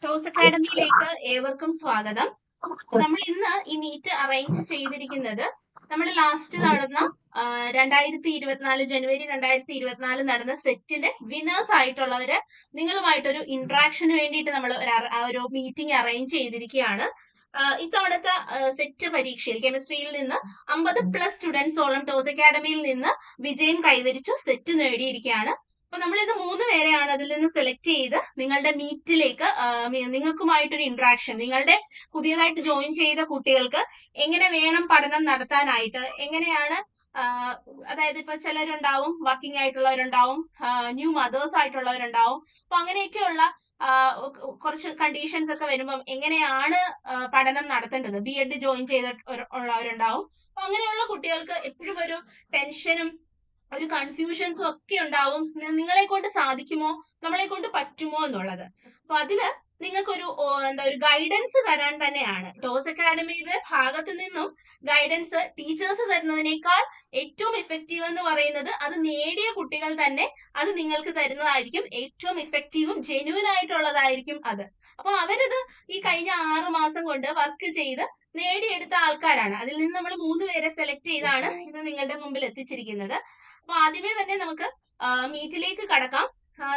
Toss അക്കാഡമിയിലേക്ക് ഏവർക്കും സ്വാഗതം. നമ്മൾ ഇന്ന് ഈ മീറ്റ് അറേഞ്ച് ചെയ്തിരിക്കുന്നത് നമ്മൾ ലാസ്റ്റ് നടന്ന 2024 ജനുവരി 2024 നടന്ന സെറ്റിന്റെ വിന്നേഴ്സ് ആയിട്ടുള്ളവര് നിങ്ങളുമായിട്ടൊരു ഇന്ററാക്ഷന് വേണ്ടിയിട്ട് നമ്മൾ ഒരു മീറ്റിംഗ് അറേഞ്ച് ചെയ്തിരിക്കുകയാണ്. ഇത്തവണത്തെ സെറ്റ് പരീക്ഷയിൽ കെമിസ്ട്രിയിൽ നിന്ന് 50+ സ്റ്റുഡൻസോളം ടോസ് അക്കാഡമിയിൽ നിന്ന് വിജയം കൈവരിച്ചു സെറ്റ് നേടിയിരിക്കുകയാണ്. അപ്പൊ നമ്മൾ ഇത് 3 പേരെയാണ് അതിൽ നിന്ന് സെലക്ട് ചെയ്ത് നിങ്ങളുടെ മീറ്റിലേക്ക് നിങ്ങൾക്കുമായിട്ടൊരു ഇന്ററാക്ഷൻ, നിങ്ങളുടെ പുതിയതായിട്ട് ജോയിൻ ചെയ്ത കുട്ടികൾക്ക് എങ്ങനെ വേണം പഠനം നടത്താനായിട്ട്, എങ്ങനെയാണ് അതായത് ഇപ്പൊ ചിലരുണ്ടാവും വർക്കിംഗ് ആയിട്ടുള്ളവരുണ്ടാവും, ന്യൂ മദേഴ്സ് ആയിട്ടുള്ളവരുണ്ടാവും. അപ്പൊ അങ്ങനെയൊക്കെയുള്ള കുറച്ച് കണ്ടീഷൻസ് ഒക്കെ വരുമ്പം എങ്ങനെയാണ് പഠനം നടത്തേണ്ടത്, BEd ജോയിൻ ചെയ്ത ഉള്ളവരുണ്ടാവും. അപ്പൊ അങ്ങനെയുള്ള കുട്ടികൾക്ക് എപ്പോഴും ഒരു ടെൻഷനും ഒരു കൺഫ്യൂഷൻസും ഒക്കെ ഉണ്ടാവും. നിങ്ങളെ കൊണ്ട് സാധിക്കുമോ, നമ്മളെ കൊണ്ട് പറ്റുമോ എന്നുള്ളത്. അപ്പൊ അതില് നിങ്ങൾക്കൊരു ഒരു ഗൈഡൻസ് തരാൻ തന്നെയാണ് ടോസ് അക്കാഡമിയുടെ ഭാഗത്ത് നിന്നും ഗൈഡൻസ് ടീച്ചേഴ്സ് തരുന്നതിനേക്കാൾ ഏറ്റവും എഫക്റ്റീവ് എന്ന് പറയുന്നത് അത് നേടിയ കുട്ടികൾ തന്നെ അത് നിങ്ങൾക്ക് തരുന്നതായിരിക്കും. ഏറ്റവും എഫക്റ്റീവും ജെന്യുവൻ ആയിട്ടുള്ളതായിരിക്കും അത്. അപ്പൊ അവരിത് ഈ കഴിഞ്ഞ 6 മാസം കൊണ്ട് വർക്ക് ചെയ്ത് നേടിയെടുത്ത ആൾക്കാരാണ്. അതിൽ നിന്ന് നമ്മൾ 3 പേരെ സെലക്ട് ചെയ്താണ് ഇത് നിങ്ങളുടെ മുമ്പിൽ എത്തിച്ചിരിക്കുന്നത്. അപ്പൊ ആദ്യമേ തന്നെ നമുക്ക് മീറ്റിലേക്ക് കടക്കാം.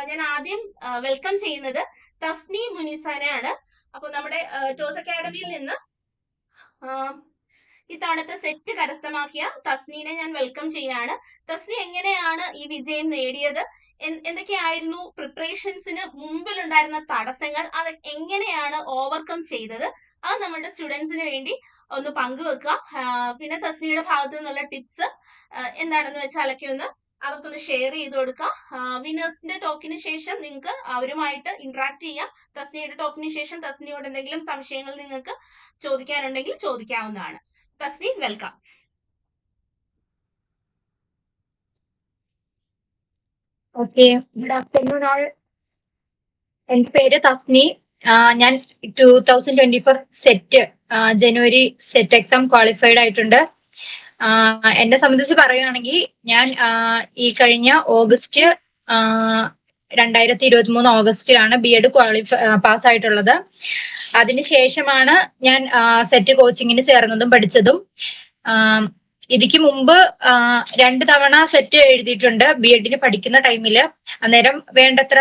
ഞാൻ ആദ്യം വെൽക്കം ചെയ്യുന്നത് തസ്നി മുനിസനെയാണ്. അപ്പൊ നമ്മുടെ ടോസ് അക്കാഡമിയിൽ നിന്ന് ഇത്തവണത്തെ സെറ്റ് കരസ്ഥമാക്കിയ തസ്നീനെ ഞാൻ വെൽക്കം ചെയ്യാണ്. തസ്നി എങ്ങനെയാണ് ഈ വിജയം നേടിയത്, എന്തൊക്കെയായിരുന്നു പ്രിപ്പറേഷൻസിന് മുമ്പിലുണ്ടായിരുന്ന തടസ്സങ്ങൾ, അത് എങ്ങനെയാണ് ഓവർകം ചെയ്തത്, അത് നമ്മുടെ സ്റ്റുഡൻസിന് വേണ്ടി ഒന്ന് പങ്കുവെക്കുക. പിന്നെ തസ്നിയുടെ ഭാഗത്തു നിന്നുള്ള ടിപ്സ് എന്താണെന്ന് വെച്ചാലൊക്കെ അവർക്കൊന്ന് ഷെയർ ചെയ്ത് കൊടുക്കുക. വിന്നേഴ്സിന്റെ ടോക്കിന് ശേഷം നിങ്ങൾക്ക് അവരുമായിട്ട് ഇന്ററാക്ട് ചെയ്യാം. തസ്നിയുടെ ടോക്കിന് ശേഷം തസ്നിയോട് എന്തെങ്കിലും സംശയങ്ങൾ നിങ്ങൾക്ക് ചോദിക്കാനുണ്ടെങ്കിൽ ചോദിക്കാവുന്നതാണ്. Tasni, welcome. Okay, good afternoon all. എൻ്റെ പേര് തസ്നി. ഞാൻ 2024 സെറ്റ് ജനുവരി സെറ്റ് എക്സാം ക്വാളിഫൈഡ് ആയിട്ടുണ്ട്. എന്നെ സംബന്ധിച്ച് പറയുകയാണെങ്കിൽ ഞാൻ ഈ കഴിഞ്ഞ ഓഗസ്റ്റ് 2023 ഓഗസ്റ്റിലാണ് BEd പാസ്സായിട്ടുള്ളത്. അതിനുശേഷമാണ് ഞാൻ സെറ്റ് കോച്ചിങ്ങിന് ചേർന്നതും പഠിച്ചതും. ഇതിക്ക് മുമ്പ് 2 തവണ സെറ്റ് എഴുതിയിട്ടുണ്ട് BEdന് പഠിക്കുന്ന ടൈമില്. അന്നേരം വേണ്ടത്ര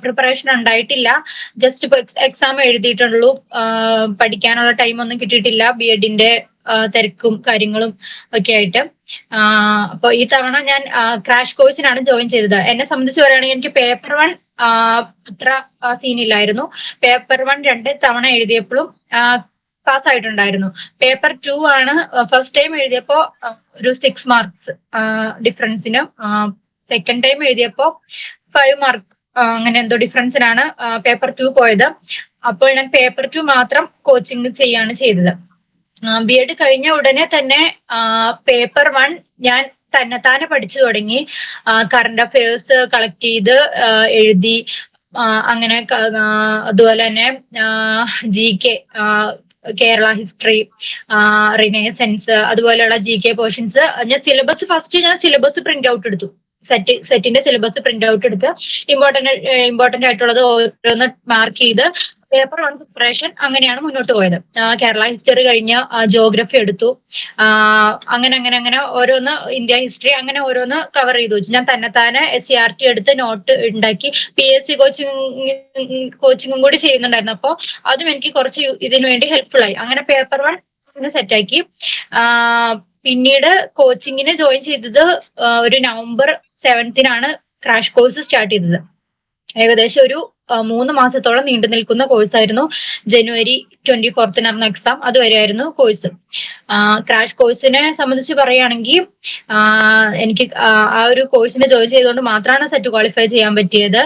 പ്രിപ്പറേഷൻ ഉണ്ടായിട്ടില്ല. ജസ്റ്റ് എക്സാം എഴുതിയിട്ടുള്ളൂ. പഠിക്കാനുള്ള ടൈമൊന്നും കിട്ടിയിട്ടില്ല BEdന്റെ തിരക്കും കാര്യങ്ങളും ഒക്കെ ആയിട്ട്. അപ്പൊ ഈ തവണ ഞാൻ ക്രാഷ് കോഴ്സിനാണ് ജോയിൻ ചെയ്തത്. എന്നെ സംബന്ധിച്ച് പറയുകയാണെങ്കിൽ എനിക്ക് പേപ്പർ 1 അത്ര സീനില്ലായിരുന്നു. പേപ്പർ 1 2 തവണ എഴുതിയപ്പോഴും പാസ്സായിട്ടുണ്ടായിരുന്നു. പേപ്പർ 2 ആണ് ഫസ്റ്റ് ടൈം എഴുതിയപ്പോ ഒരു 6 മാർക്സ് ഡിഫറൻസിന്, സെക്കൻഡ് ടൈം എഴുതിയപ്പോ 5 മാർക്ക് അങ്ങനെ എന്തോ ഡിഫറൻസിനാണ് പേപ്പർ 2 പോയത്. അപ്പോൾ ഞാൻ പേപ്പർ 2 മാത്രം കോച്ചിങ് ചെയ്യാണ് ചെയ്തത്. BEd കഴിഞ്ഞ ഉടനെ തന്നെ പേപ്പർ 1 ഞാൻ തന്നെത്താനെ പഠിച്ചു തുടങ്ങി. കറണ്ട് അഫയേഴ്സ് കളക്ട് ചെയ്ത് എഴുതി. അങ്ങനെ അതുപോലെ തന്നെ GK, കേരള ഹിസ്റ്ററി, റിനേസൻസ്, അതുപോലെയുള്ള GK പോർഷൻസ് ഞാൻ സിലബസ് പ്രിന്റ് ഔട്ട് എടുത്തു. സെറ്റിന്റെ സിലബസ് പ്രിന്റ് ഔട്ട് എടുത്ത് ഇമ്പോർട്ടന്റ് ആയിട്ടുള്ളത് ഓരോന്ന് മാർക്ക് ചെയ്ത് പേപ്പർ 1 പ്രിപ്പറേഷൻ അങ്ങനെയാണ് മുന്നോട്ട് പോയത്. കേരള ഹിസ്റ്ററി കഴിഞ്ഞ് ജോഗ്രഫി എടുത്തു. അങ്ങനെ ഓരോന്ന്, ഇന്ത്യ ഹിസ്റ്ററി അങ്ങനെ ഓരോന്ന് കവർ ചെയ്തു വെച്ചു. ഞാൻ തന്നെത്താനെ SCERT എടുത്ത് നോട്ട് ഉണ്ടാക്കി. PSC കോച്ചിങ്ങും കൂടി ചെയ്യുന്നുണ്ടായിരുന്നു. അപ്പോൾ അതും എനിക്ക് കുറച്ച് ഇതിനു വേണ്ടി ഹെൽപ്ഫുൾ ആയി. അങ്ങനെ പേപ്പർ 1 സെറ്റാക്കി. പിന്നീട് കോച്ചിങ്ങിന് ജോയിൻ ചെയ്തത് ഒരു നവംബർ 7 ക്രാഷ് കോഴ്സ് സ്റ്റാർട്ട് ചെയ്തത്. ഏകദേശം ഒരു 3 മാസത്തോളം നീണ്ടു നിൽക്കുന്ന കോഴ്സായിരുന്നു. ജനുവരി 24 നടന്ന എക്സാം അതുവരെയായിരുന്നു കോഴ്സ്. ക്രാഷ് കോഴ്സിനെ സംബന്ധിച്ച് പറയുകയാണെങ്കിൽ എനിക്ക് ആ ഒരു കോഴ്സിന് ജോയിൻ ചെയ്തുകൊണ്ട് മാത്രമാണ് സെറ്റ് ക്വാളിഫൈ ചെയ്യാൻ പറ്റിയത്.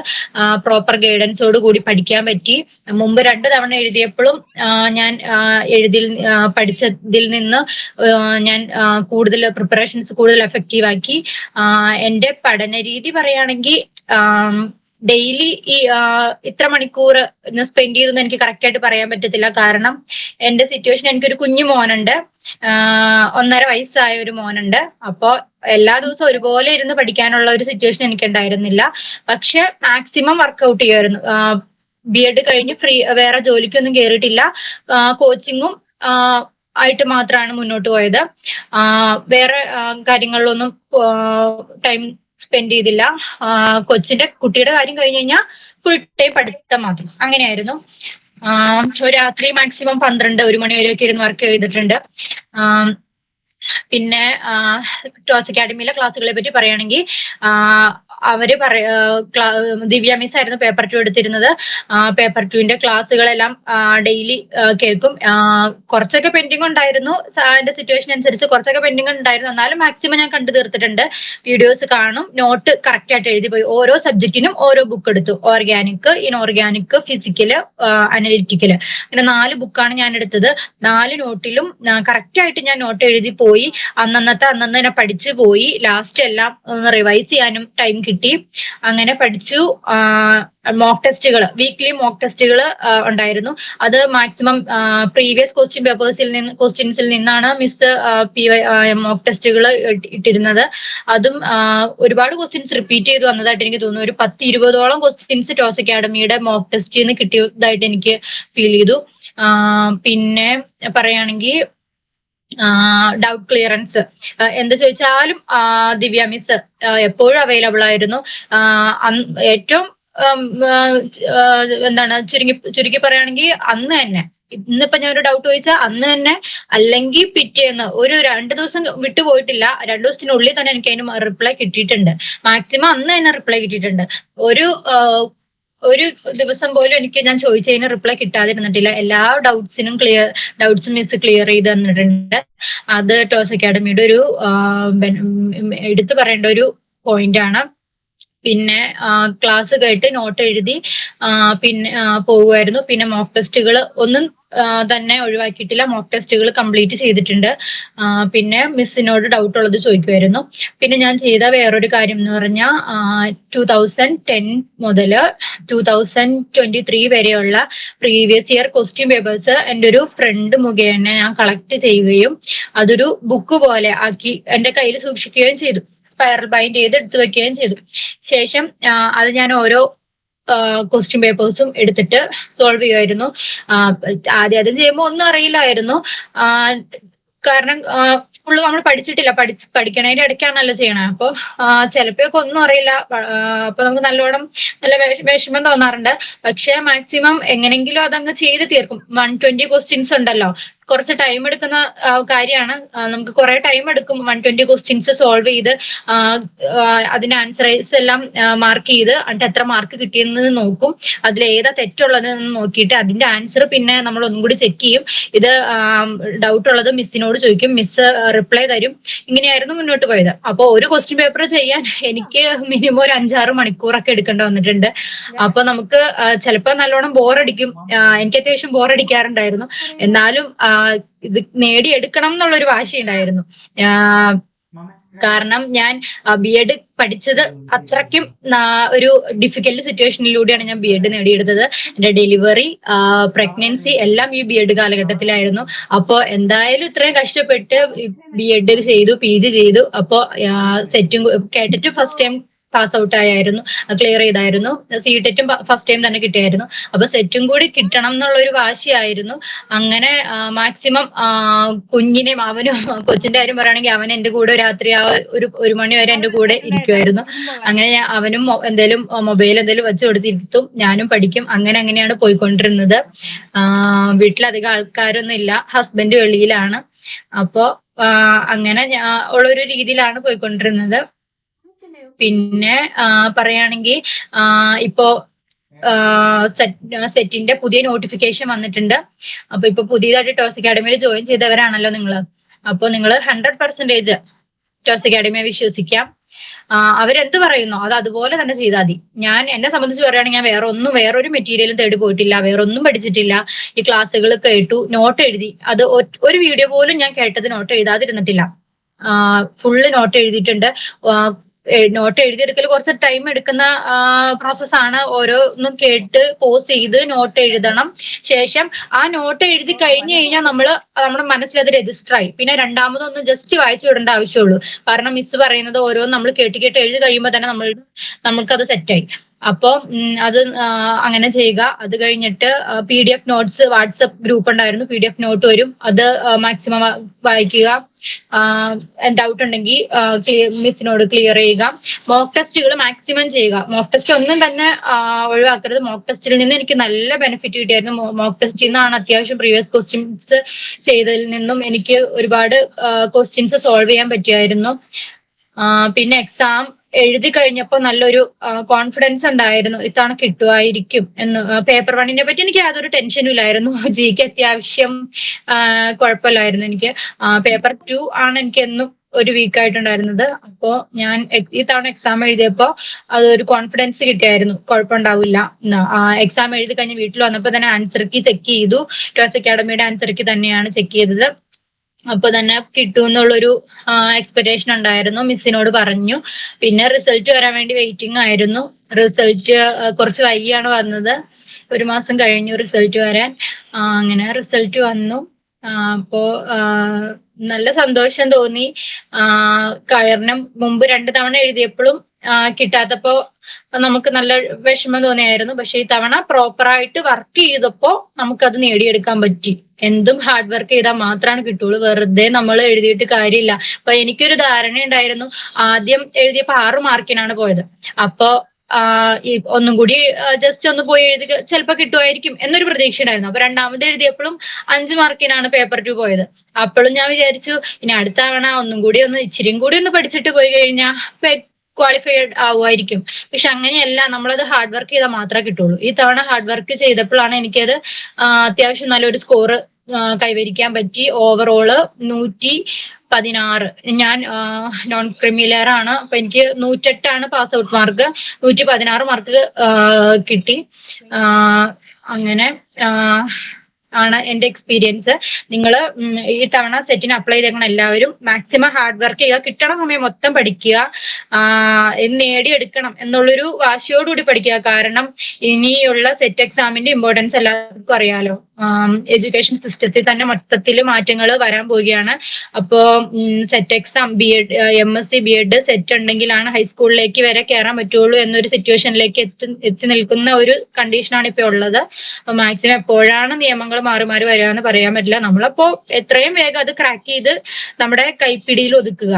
പ്രോപ്പർ ഗൈഡൻസോട് കൂടി പഠിക്കാൻ പറ്റി. മുമ്പ് 2 തവണ എഴുതിയപ്പോഴും ഞാൻ പഠിച്ചതിൽ നിന്ന് ഞാൻ കൂടുതൽ പ്രിപ്പറേഷൻസ് കൂടുതൽ എഫക്റ്റീവ് ആക്കി. എൻ്റെ പഠന രീതി പറയുകയാണെങ്കിൽ ഡെയിലി ഈ ഇത്ര മണിക്കൂർ സ്പെൻഡ് ചെയ്തെന്ന് എനിക്ക് കറക്റ്റ് ആയിട്ട് പറയാൻ പറ്റത്തില്ല. കാരണം എന്റെ സിറ്റുവേഷൻ, എനിക്കൊരു കുഞ്ഞു മോനുണ്ട്. 1.5 വയസ്സായ ഒരു മോനുണ്ട്. അപ്പോ എല്ലാ ദിവസവും ഒരുപോലെ ഇരുന്ന് പഠിക്കാനുള്ള ഒരു സിറ്റുവേഷൻ എനിക്ക് ഉണ്ടായിരുന്നില്ല. പക്ഷെ മാക്സിമം വർക്ക്ഔട്ട് ചെയ്യുമായിരുന്നു. B.Ed കഴിഞ്ഞ് വേറെ ജോലിക്കൊന്നും കയറിയിട്ടില്ല. കോച്ചിങ്ങും ആയിട്ട് മാത്രമാണ് മുന്നോട്ട് പോയത്. വേറെ കാര്യങ്ങളിലൊന്നും ടൈം സ്പെൻഡ് ചെയ്തില്ല. കുട്ടിയുടെ കാര്യം കഴിഞ്ഞ് കഴിഞ്ഞാൽ ഫുൾ ടൈം പഠിത്തം മാത്രം, അങ്ങനെയായിരുന്നു. രാത്രി മാക്സിമം 12-1 മണി വരെയൊക്കെ ഇരുന്ന് വർക്ക് ചെയ്തിട്ടുണ്ട്. പിന്നെ ടോസ് അക്കാഡമിയിലെ ക്ലാസ്സുകളെ പറ്റി പറയുകയാണെങ്കിൽ അവര് ദിവ്യ മിസ് ആയിരുന്നു പേപ്പർ 2 എടുത്തിരുന്നത്. പേപ്പർ 2ന്റെ ക്ലാസ്സുകളെല്ലാം ഡെയിലി കേൾക്കും. കുറച്ചൊക്കെ പെൻഡിങ് ഉണ്ടായിരുന്നു, എന്റെ സിറ്റുവേഷൻ അനുസരിച്ച് കുറച്ചൊക്കെ പെൻഡിങ് ഉണ്ടായിരുന്നു. എന്നാലും മാക്സിമം ഞാൻ കണ്ടു തീർത്തിട്ടുണ്ട്. വീഡിയോസ് കാണും, നോട്ട് കറക്റ്റ് ആയിട്ട് എഴുതി പോയി. ഓരോ സബ്ജക്റ്റിനും ഓരോ ബുക്ക് എടുത്തു. ഓർഗാനിക്, ഇൻഓർഗാനിക്, ഫിസിക്കല്, അനലിറ്റിക്കല്, അങ്ങനെ 4 ബുക്കാണ് ഞാൻ എടുത്തത്. 4 നോട്ടിലും കറക്റ്റ് ആയിട്ട് ഞാൻ നോട്ട് എഴുതി പോയി. അന്നന്ന് തന്നെ പഠിച്ചു പോയി. ലാസ്റ്റ് എല്ലാം ഒന്ന് റിവൈസ് ചെയ്യാനും ടൈം കിട്ടി. അങ്ങനെ പഠിച്ചു. മോക്ക് ടെസ്റ്റുകൾ, വീക്ക്ലി മോക്ക് ടെസ്റ്റുകൾ ഉണ്ടായിരുന്നു. അത് മാക്സിമം പ്രീവിയസ് ക്വസ്റ്റ്യൻസിൽ നിന്നാണ് മിസ് മോക്ക് ടെസ്റ്റുകൾ ഇട്ടിരുന്നത്. അതും ഒരുപാട് ക്വസ്റ്റ്യൻസ് റിപ്പീറ്റ് ചെയ്ത് വന്നതായിട്ട് എനിക്ക് തോന്നുന്നു. ഒരു 10-20ഓളം ക്വസ്റ്റ്യൻസ് ടോസ് അക്കാഡമിയുടെ മോക്ക് ടെസ്റ്റിൽ നിന്ന് കിട്ടിയതായിട്ട് എനിക്ക് ഫീൽ ചെയ്തു. പിന്നെ പറയുകയാണെങ്കിൽ ഡൗട്ട് ക്ലിയറൻസ് എന്ത് ചോദിച്ചാലും ദിവ്യ മിസ് എപ്പോഴും അവൈലബിൾ ആയിരുന്നു. ഏറ്റവും എന്താണ് ചുരുക്കി പറയുകയാണെങ്കിൽ അന്ന് തന്നെ, ഇന്നിപ്പോ ഞാൻ ഒരു ഡൗട്ട് ചോദിച്ചാൽ അന്ന് തന്നെ, അല്ലെങ്കിൽ പിറ്റേന്ന്, ഒരു 2 ദിവസം വിട്ടുപോയിട്ടില്ല. 2 ദിവസത്തിനുള്ളിൽ തന്നെ എനിക്ക് അതിന് റിപ്ലൈ കിട്ടിയിട്ടുണ്ട്. മാക്സിമം അന്ന് തന്നെ റിപ്ലൈ കിട്ടിയിട്ടുണ്ട്. ഒരു ദിവസം പോലും ഞാൻ ചോദിച്ചതിന് റിപ്ലൈ കിട്ടാതിരുന്നിട്ടില്ല. എല്ലാ ഡൗട്ട്സും മിസ് ക്ലിയർ ചെയ്ത് തന്നിട്ടുണ്ട്. അത് ടോസ് അക്കാഡമിയുടെ ഒരു എടുത്തു പറയേണ്ട ഒരു പോയിന്റ് ആണ്. പിന്നെ ക്ലാസ് കേട്ട് നോട്ട് എഴുതി പിന്നെ പോകുമായിരുന്നു. പിന്നെ മോക്ക് ടെസ്റ്റുകൾ ഒന്നും തന്നെ ഒഴിവാക്കിയിട്ടില്ല. മോക്ക് ടെസ്റ്റുകൾ കംപ്ലീറ്റ് ചെയ്തിട്ടുണ്ട്. പിന്നെ മിസ്സിനോട് ഡൗട്ട് ഉള്ളത് ചോദിക്കുമായിരുന്നു. പിന്നെ ഞാൻ ചെയ്ത വേറൊരു കാര്യം എന്ന് പറഞ്ഞാൽ 2010 മുതൽ 2023 വരെയുള്ള പ്രീവിയസ് ഇയർ ക്വസ്റ്റ്യൻ പേപ്പേഴ്സ് എൻ്റെ ഒരു ഫ്രണ്ട് മുഖേന ഞാൻ കളക്ട് ചെയ്യുകയും അതൊരു ബുക്ക് പോലെ ആക്കി എൻ്റെ കയ്യിൽ സൂക്ഷിക്കുകയും ചെയ്തു. സ്പൈറൽ ബൈൻഡ് ചെയ്ത് എടുത്തു വെക്കുകയും ചെയ്തു. ശേഷം അത് ഞാൻ ഓരോ ക്വസ്റ്റ്യൻ പേപ്പേഴ്സും എടുത്തിട്ട് സോൾവ് ചെയ്യുമായിരുന്നു. ആദ്യം ചെയ്യുമ്പോൾ ഒന്നും അറിയില്ലായിരുന്നു. കാരണം ഫുള്ള് നമ്മൾ പഠിച്ചിട്ടില്ല. പഠിക്കണതിന്റെ ഇടയ്ക്കാണല്ലോ ചെയ്യണേ. അപ്പൊ ചിലപ്പോഴൊക്കെ ഒന്നും അറിയില്ല. അപ്പൊ നമുക്ക് നല്ല വിഷമം തോന്നാറുണ്ട്. പക്ഷെ മാക്സിമം എങ്ങനെങ്കിലും അതങ്ങ് ചെയ്ത് തീർക്കും. 120 ക്വസ്റ്റ്യൻസ് ഉണ്ടല്ലോ, കുറച്ച് ടൈം എടുക്കുന്ന കാര്യമാണ്. നമുക്ക് കുറെ ടൈം എടുക്കും 120 ക്വസ്റ്റ്യൻസ് സോൾവ് ചെയ്ത് അതിന്റെ ആൻസേഴ്സ് എല്ലാം മാർക്ക് ചെയ്ത് എന്നിട്ട് എത്ര മാർക്ക് കിട്ടിയെന്ന് നോക്കും. അതിൽ ഏതാ തെറ്റുള്ളത് എന്ന് നോക്കിയിട്ട് അതിന്റെ ആൻസർ പിന്നെ നമ്മൾ ഒന്നും കൂടി ചെക്ക് ചെയ്യും. ഇത് ഡൗട്ട് ഉള്ളത് മിസ്സിനോട് ചോദിക്കും, മിസ് റിപ്ലൈ തരും. ഇങ്ങനെയായിരുന്നു മുന്നോട്ട് പോയത്. അപ്പോൾ ഒരു ക്വസ്റ്റ്യൻ പേപ്പർ ചെയ്യാൻ എനിക്ക് മിനിമം ഒരു 5-6 മണിക്കൂറൊക്കെ എടുക്കേണ്ടി വന്നിട്ടുണ്ട്. അപ്പൊ നമുക്ക് ചിലപ്പോൾ നല്ലോണം ബോറടിക്കും. എനിക്ക് അത്യാവശ്യം ബോറടിക്കാറുണ്ടായിരുന്നു. എന്നാലും ഇത് നേടിയെടുക്കണം എന്നുള്ളൊരു വാശി ഉണ്ടായിരുന്നു. കാരണം ഞാൻ B.Ed പഠിച്ചത് അത്രയ്ക്കും ഒരു ഡിഫിക്കൽട്ട് സിറ്റുവേഷനിലൂടെയാണ് ഞാൻ B.Ed നേടിയെടുത്തത്. എന്റെ ഡെലിവറി, പ്രഗ്നൻസി എല്ലാം ഈ B.Ed കാലഘട്ടത്തിലായിരുന്നു. അപ്പോ എന്തായാലും ഇത്രയും കഷ്ടപ്പെട്ട് B.Ed ചെയ്തു, PG ചെയ്തു. അപ്പോ സെറ്റും കേട്ടിട്ട് ഫസ്റ്റ് ടൈം പാസ് ഔട്ട് ആയിരുന്നു, ക്ലിയർ ചെയ്തായിരുന്നു. CTET ഫസ്റ്റ് ടൈം തന്നെ കിട്ടിയായിരുന്നു. അപ്പൊ സെറ്റും കൂടി കിട്ടണം എന്നുള്ളൊരു വാശിയായിരുന്നു. അങ്ങനെ മാക്സിമം കുഞ്ഞിനെയും കൊച്ചിന്റെ കാര്യം പറയുകയാണെങ്കിൽ അവൻ എന്റെ കൂടെ രാത്രി 1 മണി വരെ എന്റെ കൂടെ ഇരിക്കുമായിരുന്നു. അങ്ങനെ അവനും മൊബൈൽ എന്തെങ്കിലും വെച്ച് കൊടുത്തിരുത്തും, ഞാനും പഠിക്കും. അങ്ങനെയാണ് പോയിക്കൊണ്ടിരുന്നത്. വീട്ടിലധികം ആൾക്കാരൊന്നും ഇല്ല, ഹസ്ബൻഡ് വെളിയിലാണ്. അപ്പോ അങ്ങനെ ഉള്ളൊരു രീതിയിലാണ് പോയിക്കൊണ്ടിരുന്നത്. പിന്നെ പറയുകയാണെങ്കിൽ ഇപ്പോ സെറ്റിന്റെ പുതിയ നോട്ടിഫിക്കേഷൻ വന്നിട്ടുണ്ട്. അപ്പൊ ഇപ്പൊ പുതിയതായിട്ട് ടോസ് അക്കാഡമിയിൽ ജോയിൻ ചെയ്തവരാണല്ലോ നിങ്ങള്. അപ്പൊ നിങ്ങൾ 100% ടോസ് അക്കാഡമിയെ വിശ്വസിക്കാം. അവരെന്ത് പറയുന്നു അത് അതുപോലെ തന്നെ ചെയ്താൽ മതി. എന്നെ സംബന്ധിച്ച് പറയുകയാണെങ്കിൽ ഞാൻ വേറൊരു മെറ്റീരിയലും തേടി പോയിട്ടില്ല, വേറൊന്നും പഠിച്ചിട്ടില്ല. ഈ ക്ലാസ്സുകൾ കേട്ടു, നോട്ട് എഴുതി. അത് ഒരു വീഡിയോ പോലും ഞാൻ കേട്ടത് നോട്ട് എഴുതാതിരുന്നിട്ടില്ല. ഫുള്ള് നോട്ട് എഴുതിയിട്ടുണ്ട്. നോട്ട് എഴുതിയെടുക്കൽ കുറച്ച് ടൈം എടുക്കുന്ന പ്രോസസ്സാണ്. ഓരോന്നും കേട്ട് പോസ് ചെയ്ത് നോട്ട് എഴുതണം. ശേഷം ആ നോട്ട് എഴുതി കഴിഞ്ഞു കഴിഞ്ഞാൽ നമ്മുടെ മനസ്സിൽ അത് രജിസ്റ്റർ ആയി. പിന്നെ രണ്ടാമതൊന്ന് ജസ്റ്റ് വായിച്ചു വിടേണ്ട ആവശ്യമുള്ളൂ. കാരണം മിസ് പറയുന്നത് ഓരോന്നും നമ്മൾ കേട്ട് കേട്ട് എഴുതി കഴിയുമ്പോൾ തന്നെ നമ്മൾക്കത് സെറ്റായി. അപ്പോൾ അത് അങ്ങനെ ചെയ്യുക. അത് കഴിഞ്ഞിട്ട് PDF നോട്ട്സ് വാട്സപ്പ് ഗ്രൂപ്പ് ഉണ്ടായിരുന്നു, PDF നോട്ട് വരും, അത് മാക്സിമം വായിക്കുക. ഡൗട്ട് ഉണ്ടെങ്കിൽ മിസ്സിനോട് ക്ലിയർ ചെയ്യുക. മോക്ക് ടെസ്റ്റുകൾ മാക്സിമം ചെയ്യുക. മോക്ക് ടെസ്റ്റ് ഒന്നും തന്നെ ഒഴിവാക്കരുത്. മോക്ക് ടെസ്റ്റിൽ നിന്ന് എനിക്ക് നല്ല ബെനിഫിറ്റ് കിട്ടിയായിരുന്നു. മോക്ക് ടെസ്റ്റിൽ നിന്നാണ് അത്യാവശ്യം പ്രീവിയസ് ക്വസ്റ്റ്യൻസ് ചെയ്തതിൽ നിന്നും എനിക്ക് ഒരുപാട് ക്വസ്റ്റ്യൻസ് സോൾവ് ചെയ്യാൻ പറ്റിയായിരുന്നു. പിന്നെ എക്സാം എഴുതി കഴിഞ്ഞപ്പോൾ നല്ലൊരു കോൺഫിഡൻസ് ഉണ്ടായിരുന്നു, ഇത്തവണ കിട്ടുമായിരിക്കും എന്ന്. പേപ്പർ 1നെ പറ്റി എനിക്ക് യാതൊരു ടെൻഷനും ഇല്ലായിരുന്നു. ജിക്ക് അത്യാവശ്യം കുഴപ്പമില്ലായിരുന്നു എനിക്ക്. പേപ്പർ 2 ആണ് എനിക്ക് എന്നും ഒരു വീക്ക് ആയിട്ടുണ്ടായിരുന്നത്. അപ്പോ ഞാൻ ഈ തവണ എക്സാം എഴുതിയപ്പോ അതൊരു കോൺഫിഡൻസ് കിട്ടിയായിരുന്നു, കുഴപ്പമുണ്ടാവില്ല. എക്സാം എഴുതി കഴിഞ്ഞ് വീട്ടിൽ വന്നപ്പോൾ തന്നെ ആൻസർ കീ ചെക്ക് ചെയ്തു. ടോസ് അക്കാഡമിയുടെ ആൻസർ കീ തന്നെയാണ് ചെക്ക് ചെയ്തത്. അപ്പൊ തന്നെ കിട്ടും എന്നുള്ളൊരു എക്സ്പെക്ടേഷൻ ഉണ്ടായിരുന്നു. മിസ്സിനോട് പറഞ്ഞു. പിന്നെ റിസൾട്ട് വരാൻ വേണ്ടി വെയിറ്റിംഗ് ആയിരുന്നു. റിസൾട്ട് കുറച്ച് വൈകിയാണ് വന്നത്. 1 മാസം കഴിഞ്ഞു റിസൾട്ട് വരാൻ. അങ്ങനെ റിസൾട്ട് വന്നു. അപ്പോ നല്ല സന്തോഷം തോന്നി. കാരണം മുമ്പ് 2 തവണ എഴുതിയപ്പോഴും കിട്ടാത്തപ്പോ നമുക്ക് നല്ല വിഷമം തോന്നിയായിരുന്നു. പക്ഷെ ഈ തവണ പ്രോപ്പറായിട്ട് വർക്ക് ചെയ്തപ്പോ നമുക്കത് നേടിയെടുക്കാൻ പറ്റി. എന്തും ഹാർഡ് വർക്ക് ചെയ്താൽ മാത്രമാണ് കിട്ടുള്ളൂ. വെറുതെ നമ്മൾ എഴുതിയിട്ട് കാര്യമില്ല. അപ്പൊ എനിക്കൊരു ധാരണ ഉണ്ടായിരുന്നു. ആദ്യം എഴുതിയപ്പോ 6 മാർക്കിനാണ് പോയത്. അപ്പോ ഒന്നും കൂടി ജസ്റ്റ് ഒന്ന് പോയി എഴുതി ചിലപ്പോൾ കിട്ടുമായിരിക്കും എന്നൊരു പ്രതീക്ഷ ഉണ്ടായിരുന്നു. അപ്പൊ രണ്ടാമത് എഴുതിയപ്പോഴും 5 മാർക്കിനാണ് പേപ്പർ 2 പോയത്. അപ്പോഴും ഞാൻ വിചാരിച്ചു ഇനി അടുത്ത തവണ ഒന്നും കൂടി ഇച്ചിരിയും കൂടി ഒന്ന് പഠിച്ചിട്ട് പോയി കഴിഞ്ഞാൽ ക്വാളിഫൈഡ് ആവുമായിരിക്കും. പക്ഷെ അങ്ങനെയല്ല, നമ്മളത് ഹാർഡ് വർക്ക് ചെയ്താൽ മാത്രമേ കിട്ടുള്ളൂ. ഈ തവണ ഹാർഡ് വർക്ക് ചെയ്തപ്പോഴാണ് എനിക്കത് അത്യാവശ്യം നല്ലൊരു സ്കോർ കൈവരിക്കാൻ പറ്റി. ഓവറോള് 116. ഞാൻ നോൺ ക്രിമിലെയർ ആണ്. അപ്പൊ എനിക്ക് 108 പാസ് ഔട്ട് മാർക്ക്. 116 മാർക്ക് കിട്ടി. അങ്ങനെ ആണ് എന്റെ എക്സ്പീരിയൻസ്. നിങ്ങൾ ഈ തവണ സെറ്റിന് അപ്ലൈ ചെയ്തേക്കണം. എല്ലാവരും മാക്സിമം ഹാർഡ് വർക്ക് ചെയ്യുക. കിട്ടണ സമയം മൊത്തം പഠിക്കുക. നേടിയെടുക്കണം എന്നുള്ളൊരു വാശിയോടുകൂടി പഠിക്കുക. കാരണം ഇനിയുള്ള സെറ്റ് എക്സാമിന്റെ ഇമ്പോർട്ടൻസ് എല്ലാവർക്കും അറിയാലോ. എഡ്യൂക്കേഷൻ സിസ്റ്റത്തിൽ തന്നെ മൊത്തത്തിൽ മാറ്റങ്ങൾ വരാൻ പോവുകയാണ്. അപ്പോ SET exam MSc BEd SET ഉണ്ടെങ്കിലാണ് ഹൈസ്കൂളിലേക്ക് വരെ കയറാൻ പറ്റുള്ളൂ എന്നൊരു സിറ്റുവേഷനിലേക്ക് എത്തി നിൽക്കുന്ന ഒരു കണ്ടീഷനാണ് ഇപ്പൊ ഉള്ളത്. അപ്പൊ മാക്സിമം എപ്പോഴാണ് നിയമങ്ങൾ മാറി മാറി വരിക എന്ന് പറയാൻ പറ്റില്ല. നമ്മളപ്പോ എത്രയും വേഗം അത് ക്രാക്ക് ചെയ്ത് നമ്മുടെ കൈപ്പിടിയിൽ ഒതുക്കുക.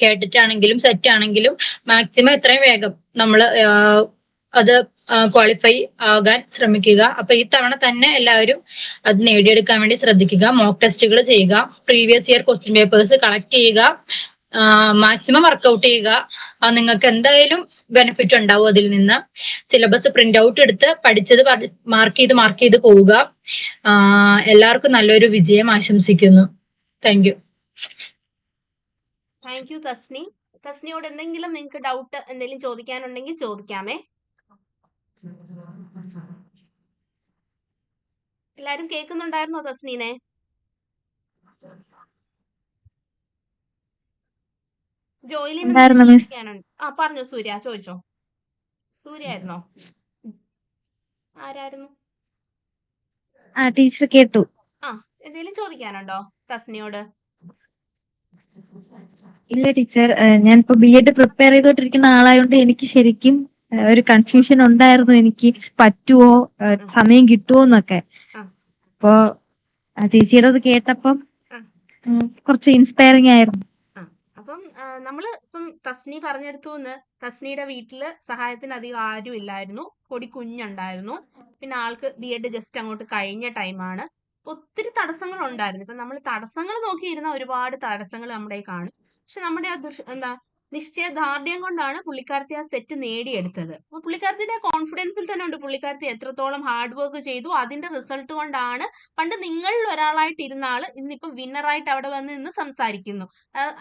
കേട്ടിട്ടാണെങ്കിലും സെറ്റ് ആണെങ്കിലും മാക്സിമം എത്രയും വേഗം നമ്മൾ അത് ക്വാളിഫൈ ആകാൻ ശ്രമിക്കുക. അപ്പൊ ഈ തവണ തന്നെ എല്ലാവരും അത് നേടിയെടുക്കാൻ വേണ്ടി ശ്രദ്ധിക്കുക. മോക്ക് ടെസ്റ്റുകൾ ചെയ്യുക. Previous year question papers collect ചെയ്യുക. മാക്സിമം വർക്ക്ഔട്ട് ചെയ്യുക. നിങ്ങൾക്ക് എന്തായാലും ബെനിഫിറ്റ് ഉണ്ടാവും അതിൽ നിന്ന്. സിലബസ് പ്രിന്റ് ഔട്ട് എടുത്ത് പഠിച്ചത് മാർക്ക് ചെയ്ത് പോവുക. എല്ലാവർക്കും നല്ലൊരു വിജയം ആശംസിക്കുന്നു. Thank you. Thank you Tasni. തസ്നിയോട് എന്തെങ്കിലും നിങ്ങൾക്ക് ഡൗട്ട് എന്തെങ്കിലും ചോദിക്കാനുണ്ടെങ്കിൽ ചോദിക്കാമേ. എല്ലാരും കേൾക്കുന്നുണ്ടായിരുന്നോ തസ്നീനെ? ജോയിലിന് പറഞ്ഞു. സൂര്യ ചോദിച്ചോ. സൂര്യ ആയിരുന്നോ? ആരായിരുന്നു? ടീച്ചർ കേട്ടു. എന്തെങ്കിലും ചോദിക്കാനുണ്ടോ തസ്നിയോട്? ഇല്ല ടീച്ചർ, ഞാനിപ്പോ BEd പ്രിപ്പയർ ചെയ്തോണ്ടിരിക്കുന്ന ആളായോണ്ട് എനിക്ക് ശരിക്കും ഒരു കൺഫ്യൂഷൻ ഉണ്ടായിരുന്നു. എനിക്ക് പറ്റുമോ, സമയം കിട്ടുമോ എന്നൊക്കെ. അപ്പോ ചേച്ചിയുടെ അത് കേട്ടപ്പം കുറച്ച് ഇൻസ്പയറിംഗ് ആയിരുന്നു. അപ്പം ഇപ്പം തസ്നി പറഞ്ഞെടുത്തുന്ന് തസ്നിയുടെ വീട്ടില് സഹായത്തിന് അധികം ആരും ഇല്ലായിരുന്നു. കുഞ്ഞുണ്ടായിരുന്നു. പിന്നെ ആൾക്ക് BEd ജസ്റ്റ് അങ്ങോട്ട് കഴിഞ്ഞ ടൈമാണ്. ഒത്തിരി തടസ്സങ്ങൾ ഉണ്ടായിരുന്നു. ഇപ്പൊ നമ്മൾ തടസ്സങ്ങൾ നോക്കിയിരുന്ന ഒരുപാട് തടസ്സങ്ങൾ നമ്മുടെ കാണും. പക്ഷെ നമ്മുടെ എന്താ നിശ്ചയദാർഢ്യം കൊണ്ടാണ് പുള്ളിക്കാരത്തി ആ സെറ്റ് നേടിയെടുത്തത്. അപ്പൊ പുള്ളിക്കാരത്തിന്റെ കോൺഫിഡൻസിൽ തന്നെ ഉണ്ട് പുള്ളിക്കാരത്തി എത്രത്തോളം ഹാർഡ് വർക്ക് ചെയ്തു. അതിന്റെ റിസൾട്ട് കൊണ്ടാണ് പണ്ട് നിങ്ങളിൽ ഒരാളായിട്ട് ഇരുന്ന ആള് ഇന്നിപ്പം വിന്നറായിട്ട് അവിടെ വന്ന് നിന്ന് സംസാരിക്കുന്നു.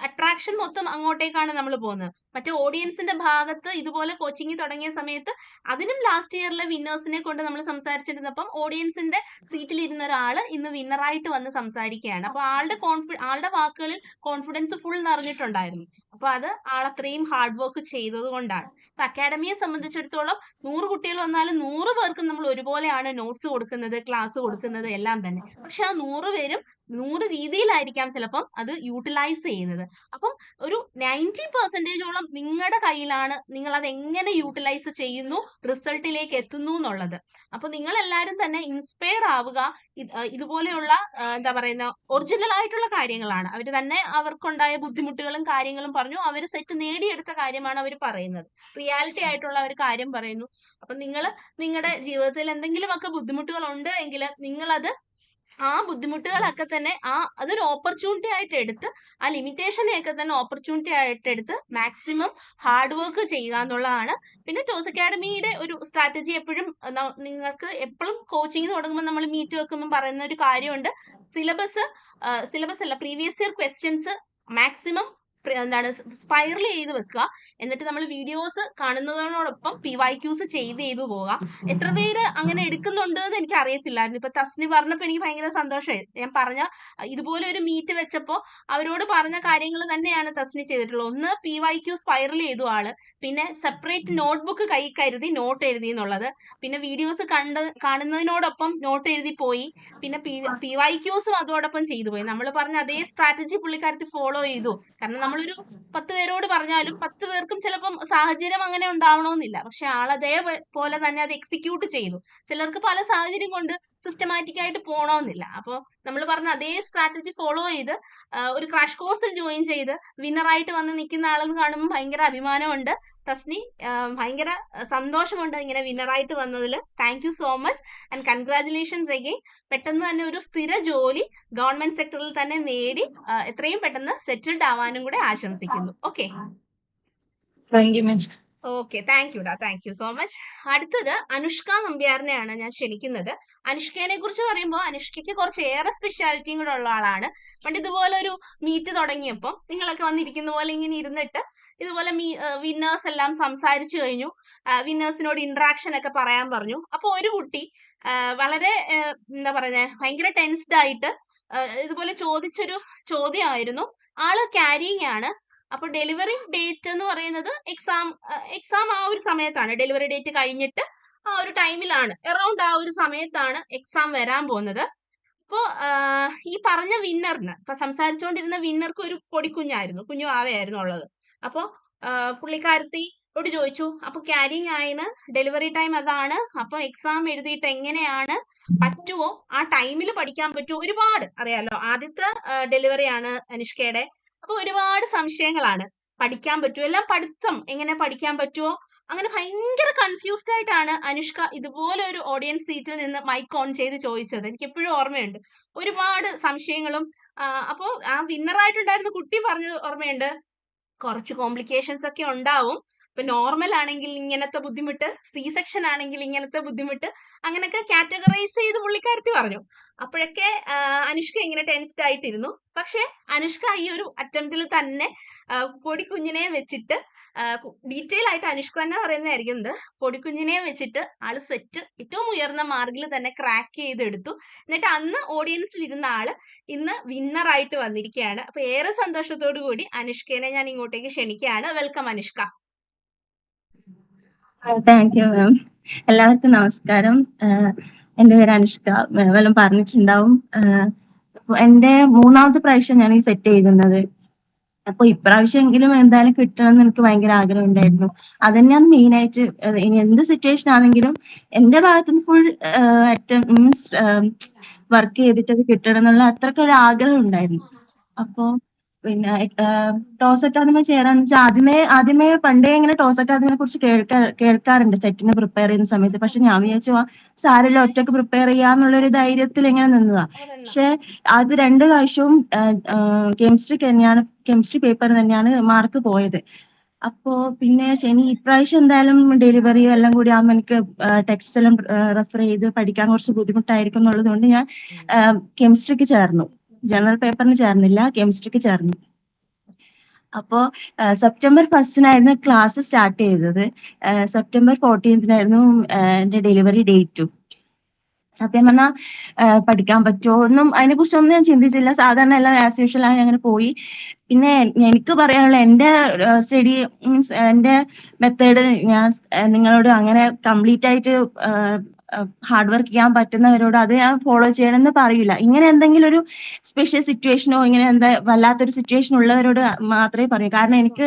അട്രാക്ഷൻ മൊത്തം അങ്ങോട്ടേക്കാണ് നമ്മൾ പോകുന്നത്. മറ്റേ ഓഡിയൻസിന്റെ ഭാഗത്ത് ഇതുപോലെ കോച്ചിങ് തുടങ്ങിയ സമയത്ത് അതിനും ലാസ്റ്റ് ഇയറിലെ വിന്നേഴ്സിനെ കൊണ്ട് നമ്മൾ സംസാരിച്ചിരുന്നപ്പം ഓഡിയൻസിന്റെ സീറ്റിൽ ഇരുന്ന ഒരാള് ഇന്ന് വിന്നറായിട്ട് വന്ന് സംസാരിക്കുകയാണ്. അപ്പൊ ആളുടെ വാക്കുകളിൽ കോൺഫിഡൻസ് ഫുൾ നിറഞ്ഞിട്ടുണ്ടായിരുന്നു. അപ്പൊ അത് ആളത്രയും ഹാർഡ് വർക്ക് ചെയ്തത് കൊണ്ടാണ്. ഇപ്പൊ അക്കാഡമിയെ സംബന്ധിച്ചിടത്തോളം 100 കുട്ടികൾ വന്നാലും 100 പേർക്കും നമ്മൾ ഒരുപോലെയാണ് നോട്ട്സ് കൊടുക്കുന്നത്, ക്ലാസ് കൊടുക്കുന്നത് എല്ലാം തന്നെ. പക്ഷെ ആ 100 പേരും 100 രീതിയിലായിരിക്കാം ചിലപ്പം അത് യൂട്ടിലൈസ് ചെയ്യുന്നത്. അപ്പം ഒരു 90% നിങ്ങളുടെ കയ്യിലാണ്, നിങ്ങൾ അത് എങ്ങനെ യൂട്ടിലൈസ് ചെയ്യുന്നു, റിസൾട്ടിലേക്ക് എത്തുന്നു എന്നുള്ളത്. അപ്പൊ നിങ്ങൾ എല്ലാവരും തന്നെ ഇൻസ്പയർഡ് ആവുക. ഇതുപോലെയുള്ള എന്താ പറയുന്ന ഒറിജിനൽ ആയിട്ടുള്ള കാര്യങ്ങളാണ്. അവർ തന്നെ അവർക്കുണ്ടായ ബുദ്ധിമുട്ടുകളും കാര്യങ്ങളും പറഞ്ഞു. അവർ സെറ്റ് നേടിയെടുത്ത കാര്യമാണ് അവർ പറയുന്നത്. റിയാലിറ്റി ആയിട്ടുള്ള ഒരു കാര്യം പറയുന്നു. അപ്പൊ നിങ്ങൾ നിങ്ങളുടെ ജീവിതത്തിൽ എന്തെങ്കിലുമൊക്കെ ബുദ്ധിമുട്ടുകൾ ഉണ്ട് എങ്കിൽ നിങ്ങളത് ആ ബുദ്ധിമുട്ടുകളൊക്കെ തന്നെ അതൊരു ഓപ്പർച്യൂണിറ്റി ആയിട്ട് എടുത്ത്, ആ ലിമിറ്റേഷനെയൊക്കെ തന്നെ ഓപ്പർച്യൂണിറ്റി ആയിട്ട് എടുത്ത് മാക്സിമം ഹാർഡ് വർക്ക് ചെയ്യുക എന്നുള്ളതാണ്. പിന്നെ ടോസ് അക്കാഡമിയുടെ ഒരു സ്ട്രാറ്റജി എപ്പോഴും നിങ്ങൾക്ക് എപ്പോഴും കോച്ചിങ് തുടങ്ങുമ്പോൾ നമ്മൾ മീറ്റ് വെക്കുമ്പോൾ പറയുന്ന ഒരു കാര്യമുണ്ട്. സിലബസ് അല്ല, പ്രീവിയസ് ഇയർ ക്വസ്റ്റ്യൻസ് മാക്സിമം എന്താണ് സ്പൈറൽ ചെയ്ത് വെക്കുക. എന്നിട്ട് നമ്മൾ വീഡിയോസ് കാണുന്നതിനോടൊപ്പം PYQs ചെയ്ത് പോകാം. എത്ര പേര് അങ്ങനെ എടുക്കുന്നുണ്ട് എന്ന് എനിക്ക് അറിയത്തില്ലായിരുന്നു. ഇപ്പൊ തസ്നി പറഞ്ഞപ്പോ എനിക്ക് ഭയങ്കര സന്തോഷമായി. ഞാൻ പറഞ്ഞ ഇതുപോലെ ഒരു മീറ്റ് വെച്ചപ്പോ അവരോട് പറഞ്ഞ കാര്യങ്ങൾ തന്നെയാണ് തസ്നി ചെയ്തിട്ടുള്ളത്. ഒന്ന് PYQ സ്പൈറൽ ചെയ്തു ആള്, പിന്നെ സെപ്പറേറ്റ് നോട്ട്ബുക്ക് കൈ കരുതി നോട്ട് എഴുതി എന്നുള്ളത്, പിന്നെ വീഡിയോസ് കാണുന്നതിനോടൊപ്പം നോട്ട് എഴുതി പോയി, പിന്നെ PYQs അതോടൊപ്പം ചെയ്തു പോയി. നമ്മൾ പറഞ്ഞ അതേ സ്ട്രാറ്റജി പുള്ളിക്കാരത്തി ഫോളോ ചെയ്തു. കാരണം നമ്മളൊരു 10 പേരോട് പറഞ്ഞാലും 10 പേർക്കും ചിലപ്പം സാഹചര്യം അങ്ങനെ ഉണ്ടാവണമെന്നില്ല. പക്ഷെ ആൾ അതേപോലെ തന്നെ അത് എക്സിക്യൂട്ട് ചെയ്തു. ചിലർക്ക് പല സാഹചര്യം കൊണ്ട് സിസ്റ്റമാറ്റിക് ആയിട്ട് പോകണമെന്നില്ല. അപ്പോൾ നമ്മൾ പറഞ്ഞ അതേ സ്ട്രാറ്റജി ഫോളോ ചെയ്ത് ഒരു ക്രാഷ് കോഴ്സിൽ ജോയിൻ ചെയ്ത് വിന്നറായിട്ട് വന്ന് നിൽക്കുന്ന ആളെന്ന് കാണുമ്പോൾ ഭയങ്കര അഭിമാനമുണ്ട്. തസ്നി, ഭയങ്കര സന്തോഷമുണ്ട് ഇങ്ങനെ വിന്നറായിട്ട് വന്നതിൽ. Thank you so much and congratulations again. പെട്ടെന്ന് തന്നെ ഒരു സ്ഥിര ജോലി ഗവൺമെന്റ് സെക്ടറിൽ തന്നെ നേടി എത്രയും പെട്ടെന്ന് സെറ്റിൽഡ് ആവാനും കൂടെ ആശംസിക്കുന്നു. Okay, thank you ma'am. Okay, thank you so much. അടുത്തത് അനുഷ്ക നമ്പ്യാറിനെയാണ് ഞാൻ ക്ഷണിക്കുന്നത്. അനുഷ്കയെ കുറിച്ച് പറയുമ്പോൾ അനുഷ്കയ്ക്ക് കുറച്ചേറെ സ്പെഷ്യാലിറ്റിയും കൂടെ ഉള്ള ആളാണ്. പണ്ട് ഇതുപോലെ ഒരു മീറ്റ് തുടങ്ങിയപ്പോൾ നിങ്ങളൊക്കെ വന്നിരിക്കുന്ന പോലെ ഇങ്ങനെ ഇരുന്നിട്ട് ഇതുപോലെ വിന്നേഴ്സ് എല്ലാം സംസാരിച്ചു കഴിഞ്ഞു. വിന്നേഴ്സിനോട് ഇന്ററാക്ഷൻ ഒക്കെ പറയാൻ പറഞ്ഞു. അപ്പൊ ഒരു കുട്ടി വളരെ എന്താ പറയുന്നത്, ഭയങ്കര ടെൻസ്ഡ് ആയിട്ട് ഇതുപോലെ ചോദിച്ചൊരു ചോദ്യമായിരുന്നു. ആള് ക്യാരിങ് ആണ്. അപ്പൊ ഡെലിവറി ഡേറ്റ് എന്ന് പറയുന്നത് എക്സാം ആ ഒരു സമയത്താണ്. ഡെലിവറി ഡേറ്റ് കഴിഞ്ഞിട്ട് ആ ഒരു ടൈമിലാണ്, അറൌണ്ട് ആ ഒരു സമയത്താണ് എക്സാം വരാൻ പോകുന്നത്. അപ്പോ ഈ പറഞ്ഞ വിന്നറിന്, ഇപ്പൊ സംസാരിച്ചുകൊണ്ടിരുന്ന വിന്നർക്ക് ഒരു പൊടിക്കുഞ്ഞായിരുന്നു, കുഞ്ഞു ആവയായിരുന്നു ഉള്ളത്. അപ്പൊ പുള്ളിക്കാരത്തിയോട് ചോദിച്ചു, അപ്പൊ ക്യാരിങ് ആയിന് ഡെലിവറി ടൈം അതാണ്, അപ്പൊ എക്സാം എഴുതിയിട്ട് എങ്ങനെയാണ്, പറ്റുമോ, ആ ടൈമിൽ പഠിക്കാൻ പറ്റുമോ? ഒരുപാട് അറിയാലോ, ആദ്യത്തെ ഡെലിവറിയാണ് അനുഷ്കയുടെ. അപ്പൊ ഒരുപാട് സംശയങ്ങളാണ്. പഠിക്കാൻ പറ്റുമോ, എല്ലാം പഠിത്തം എങ്ങനെ പഠിക്കാൻ പറ്റുമോ, അങ്ങനെ ഭയങ്കര കൺഫ്യൂസ്ഡ് ആയിട്ടാണ് അനുഷ്ക ഇതുപോലെ ഒരു ഓഡിയൻസ് സീറ്റിൽ നിന്ന് മൈക്ക് ഓൺ ചെയ്ത് ചോദിച്ചത്. എനിക്ക് എപ്പോഴും ഓർമ്മയുണ്ട്, ഒരുപാട് സംശയങ്ങളും. അപ്പോൾ ആ വിന്നറായിട്ടുണ്ടായിരുന്ന കുട്ടി പറഞ്ഞത് ഓർമ്മയുണ്ട്, കുറച്ച് കോംപ്ലിക്കേഷൻസ് ഒക്കെ ഉണ്ടാവും. ഇപ്പൊ നോർമൽ ആണെങ്കിൽ ഇങ്ങനത്തെ ബുദ്ധിമുട്ട്, C-സെക്ഷൻ ആണെങ്കിൽ ഇങ്ങനത്തെ ബുദ്ധിമുട്ട്, അങ്ങനെയൊക്കെ കാറ്റഗറൈസ് ചെയ്ത് പുള്ളിക്കാരത്തി പറഞ്ഞു. അപ്പോഴൊക്കെ അനുഷ്ക ഇങ്ങനെ ടെൻസ്ഡ് ആയിട്ടിരുന്നു. പക്ഷെ അനുഷ്ക ഈ ഒരു അറ്റംപ്റ്റിൽ തന്നെ പൊടിക്കുഞ്ഞിനെ വെച്ചിട്ട്, ഡീറ്റെയിൽ ആയിട്ട് അനുഷ്ക തന്നെ പറയുന്നതായിരിക്കും ഇത്, പൊടിക്കുഞ്ഞിനെ വെച്ചിട്ട് ആള് സെറ്റ് ഏറ്റവും ഉയർന്ന മാർക്കിൽ തന്നെ ക്രാക്ക് ചെയ്തെടുത്തു. എന്നിട്ട് അന്ന് ഓഡിയൻസിൽ ഇരുന്ന ആള് ഇന്ന് വിന്നറായിട്ട് വന്നിരിക്കുകയാണ്. അപ്പൊ ഏറെ സന്തോഷത്തോടു കൂടി അനുഷ്കേനെ ഞാൻ ഇങ്ങോട്ടേക്ക് ക്ഷണിക്കുകയാണ്. Welcome Anushka. Thank you ma'am. എല്ലാവർക്കും നമസ്കാരം. എൻ്റെ പേര് അനുഷ്ക, വല്ലതും പറഞ്ഞിട്ടുണ്ടാവും. എൻ്റെ 3ാമത്തെ പ്രാവശ്യം ഞാൻ ഈ സെറ്റ് ചെയ്യുന്നത്. അപ്പൊ ഇപ്രാവശ്യമെങ്കിലും എന്തായാലും കിട്ടണം എന്ന് എനിക്ക് ഭയങ്കര ആഗ്രഹം ഉണ്ടായിരുന്നു. അത് തന്നെയാണ് മെയിൻ ആയിട്ട്. ഇനി എന്ത് സിറ്റുവേഷൻ ആണെങ്കിലും എന്റെ ഭാഗത്തുനിന്ന് ഫുൾ മീൻസ് വർക്ക് ചെയ്തിട്ട് അത് കിട്ടണം എന്നുള്ള അത്രയ്ക്കൊരു ആഗ്രഹം ഉണ്ടായിരുന്നു. അപ്പോ പിന്നെ ടോസ് അക്കാദമി ചേരാന്ന് വെച്ചാൽ ആദ്യമേ പണ്ടേ ഇങ്ങനെ ടോസ് അക്കാദമിനെ കുറിച്ച് കേൾക്കാറുണ്ട് സെറ്റിന് പ്രിപ്പയർ ചെയ്യുന്ന സമയത്ത്. പക്ഷെ ഞാൻ വിചാരിച്ചു സാരമില്ല, ഒറ്റക്ക് പ്രിപ്പയർ ചെയ്യാന്നുള്ളൊരു ധൈര്യത്തിൽ ഇങ്ങനെ നിന്നതാ. പക്ഷെ അത് 2 പ്രാവശ്യവും കെമിസ്ട്രി പേപ്പർ തന്നെയാണ് മാർക്ക് പോയത്. അപ്പോ പിന്നെ ശനി ഇപ്രാവശ്യം എന്തായാലും ഡെലിവറിയും എല്ലാം കൂടി ആകുമ്പോൾ എനിക്ക് ടെക്സ്റ്റ് എല്ലാം റെഫർ ചെയ്ത് പഠിക്കാൻ കുറച്ച് ബുദ്ധിമുട്ടായിരിക്കും എന്നുള്ളത് കൊണ്ട് ഞാൻ കെമിസ്ട്രിക്ക് ചേർന്നു. ജനറൽ പേപ്പറിന് ചേർന്നില്ല, കെമിസ്ട്രിക്ക് ചേർന്നു. അപ്പോ സെപ്റ്റംബർ 1 ക്ലാസ് സ്റ്റാർട്ട് ചെയ്തത്. സെപ്റ്റംബർ 14 എന്റെ ഡെലിവറി ഡേറ്റും. സത്യം പറഞ്ഞാൽ പഠിക്കാൻ പറ്റുമോ ഒന്നും അതിനെക്കുറിച്ചൊന്നും ഞാൻ ചിന്തിച്ചില്ല. സാധാരണ എല്ലാം ആസ് യൂഷ്വൽ ആയി അങ്ങനെ പോയി. പിന്നെ എനിക്ക് പറയാനുള്ള എന്റെ സ്റ്റഡി മീൻസ് എന്റെ മെത്തേഡ് ഞാൻ നിങ്ങളോട് അങ്ങനെ കംപ്ലീറ്റ് ആയിട്ട് ഹാർഡ് വർക്ക് ചെയ്യാൻ പറ്റുന്നവരോട് അത് ഞാൻ ഫോളോ ചെയ്യണമെന്ന് പറയില്ല. ഇങ്ങനെ എന്തെങ്കിലും ഒരു സ്പെഷ്യൽ സിറ്റുവേഷനോ ഇങ്ങനെ എന്താ വല്ലാത്തൊരു സിറ്റുവേഷൻ ഉള്ളവരോട് മാത്രമേ പറയൂ. കാരണം എനിക്ക്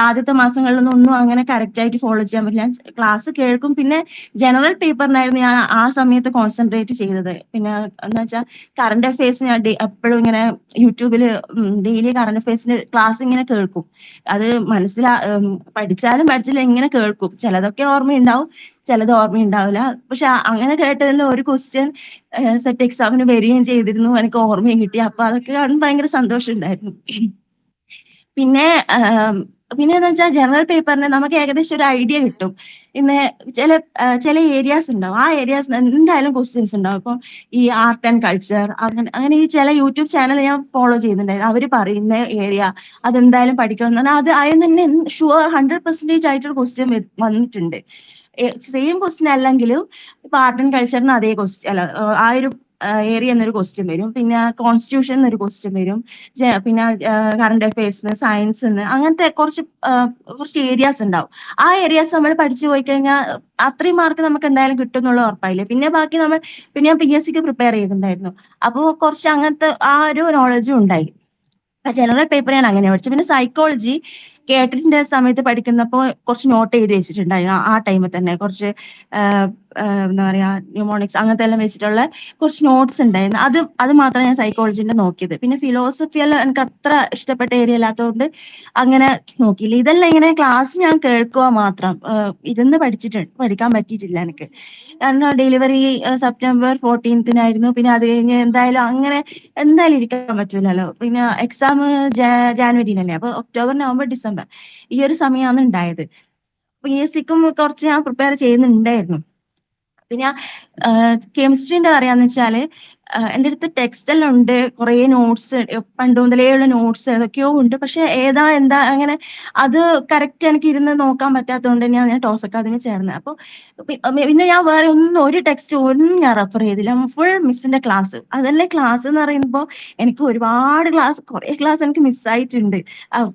ആദ്യത്തെ മാസങ്ങളിലൊന്നും ഒന്നും അങ്ങനെ കറക്റ്റ് ആയിട്ട് ഫോളോ ചെയ്യാൻ പറ്റില്ല. ക്ലാസ് കേൾക്കും. പിന്നെ ജനറൽ പേപ്പറിനായിരുന്നു ഞാൻ ആ സമയത്ത് കോൺസെൻട്രേറ്റ് ചെയ്തത്. പിന്നെ എന്ന് വെച്ചാൽ കറണ്ട് അഫയേഴ്സ് ഞാൻ എപ്പോഴും ഇങ്ങനെ യൂട്യൂബിൽ ഡെയിലി കറണ്ട് അഫയേഴ്സിന്റെ ക്ലാസ് ഇങ്ങനെ കേൾക്കും. അത് പഠിച്ചാലും പഠിച്ചില്ല ഇങ്ങനെ കേൾക്കും. ചിലതൊക്കെ ഓർമ്മയുണ്ടാവും, ചിലത് ഓർമ്മയുണ്ടാവില്ല. പക്ഷെ അങ്ങനെ കേട്ടതിൽ ഒരു ക്വസ്റ്റ്യൻ സെറ്റ് എക്സാമിന് വരികയും ചെയ്തിരുന്നു, എനിക്ക് ഓർമ്മയും കിട്ടി. അപ്പൊ അതൊക്കെ കാണുമ്പോൾ ഭയങ്കര സന്തോഷം ഉണ്ടായിരുന്നു. പിന്നെ പിന്നെന്ന് വെച്ചാൽ ജനറൽ പേപ്പറിന് നമുക്ക് ഏകദേശം ഒരു ഐഡിയ കിട്ടും. ഇന്ന് ചില ഏരിയാസ് ഉണ്ടാവും, ആ ഏരിയാസ് എന്തായാലും ക്വസ്റ്റ്യൻസ് ഉണ്ടാവും. ഇപ്പൊ ഈ ആർട്ട് ആൻഡ് കൾച്ചർ അങ്ങനെ ഈ ചില യൂട്യൂബ് ചാനൽ ഞാൻ ഫോളോ ചെയ്യുന്നുണ്ടായിരുന്നു. അവര് പറയുന്ന ഏരിയ അതെന്തായാലും പഠിക്കണം എന്ന് പറഞ്ഞാൽ അത് അതിന് തന്നെ ഷുവർ 100% ആയിട്ടൊരു ക്വസ്റ്റ്യൻ വന്നിട്ടുണ്ട്. സെയിം ക്വസ്റ്റ്യൻ അല്ലെങ്കിലും ഇപ്പൊ ആർട്ട് ആൻഡ് കൾച്ചറിന് അതേ ക്വസ്റ്റ്യൻ അല്ല, ആ ഒരു ഏരിയ എന്നൊരു ക്വസ്റ്റ്യൻ വരും. പിന്നെ കോൺസ്റ്റിറ്റ്യൂഷൻ എന്നൊരു ക്വസ്റ്റ്യൻ വരും. പിന്നെ കറണ്ട് അഫയേഴ്സിന്, സയൻസിന്, അങ്ങനത്തെ കുറച്ച് ഏരിയാസ് ഉണ്ടാവും. ആ ഏരിയാസ് നമ്മൾ പഠിച്ചു പോയി കഴിഞ്ഞാൽ അത്രയും മാർക്ക് നമുക്ക് എന്തായാലും കിട്ടും എന്നുള്ള ഉറപ്പായില്ലേ. പിന്നെ ബാക്കി പിന്നെ ഞാൻ PSC പ്രിപ്പയർ ചെയ്തിട്ടുണ്ടായിരുന്നു. അപ്പോൾ കുറച്ച് അങ്ങനത്തെ ആ ഒരു നോളജും ഉണ്ടായി. ജനറൽ പേപ്പർ ഞാൻ അങ്ങനെ പഠിച്ചു. പിന്നെ സൈക്കോളജി കേട്ടിന്റെ സമയത്ത് പഠിക്കുന്നപ്പോൾ കുറച്ച് നോട്ട് ചെയ്ത് വെച്ചിട്ടുണ്ടായിരുന്നു. ആ ടൈമിൽ തന്നെ കുറച്ച് എന്താ പറയാ ന്യൂമോണിക്സ് അങ്ങനത്തെ എല്ലാം വെച്ചിട്ടുള്ള കുറച്ച് നോട്ട്സ് ഉണ്ടായിരുന്നു. അത് മാത്രമേ ഞാൻ സൈക്കോളജിന്റെ നോക്കിയത്. പിന്നെ ഫിലോസഫി എല്ലാം എനിക്ക് അത്ര ഇഷ്ടപ്പെട്ട ഏരിയ അല്ലാത്തതുകൊണ്ട് അങ്ങനെ നോക്കിയില്ല. ഇതെല്ലാം ഇങ്ങനെ ക്ലാസ് ഞാൻ കേൾക്കുക മാത്രം, ഇരുന്ന് പഠിക്കാൻ പറ്റിയിട്ടില്ല എനിക്ക്. കാരണം ഡെലിവറി സെപ്റ്റംബർ 14 പിന്നെ അത് കഴിഞ്ഞ് എന്തായാലും ഇരിക്കാൻ പറ്റൂലല്ലോ. പിന്നെ എക്സാം ജാനുവരിയിലല്ലേ, അപ്പൊ ഒക്ടോബർ, നവംബർ, ഡിസംബർ ഈ ഒരു സമയമാണ് ഉണ്ടായത്. PSC കുറച്ച് ഞാൻ പ്രിപ്പയർ ചെയ്യുന്നുണ്ടായിരുന്നു. പിന്നെ കെമിസ്ട്രീന്റെ പറയാന്ന് വെച്ചാല് എൻ്റെ അടുത്ത് ടെക്സ്റ്റ് എല്ലാം ഉണ്ട്, കുറേ നോട്ട്സ്, പണ്ട് മുതലേ ഉള്ള നോട്ട്സ് ഏതൊക്കെയോ ഉണ്ട്. പക്ഷെ ഏതാ എന്താ അങ്ങനെ അത് കറക്റ്റ് എനിക്ക് ഇരുന്ന് നോക്കാൻ പറ്റാത്തതുകൊണ്ട് തന്നെയാണ് ഞാൻ ടോസ് അക്കാദമി ചേർന്നത്. അപ്പോൾ പിന്നെ ഞാൻ വേറെ ഒരു ടെക്സ്റ്റ് ഒന്നും ഞാൻ റെഫർ ചെയ്തില്ല. ഫുൾ മിസ്സിന്റെ ക്ലാസ്. അതല്ലേ ക്ലാസ് എന്ന് പറയുമ്പോൾ എനിക്ക് ഒരുപാട് കുറേ ക്ലാസ് എനിക്ക് മിസ്സായിട്ടുണ്ട്.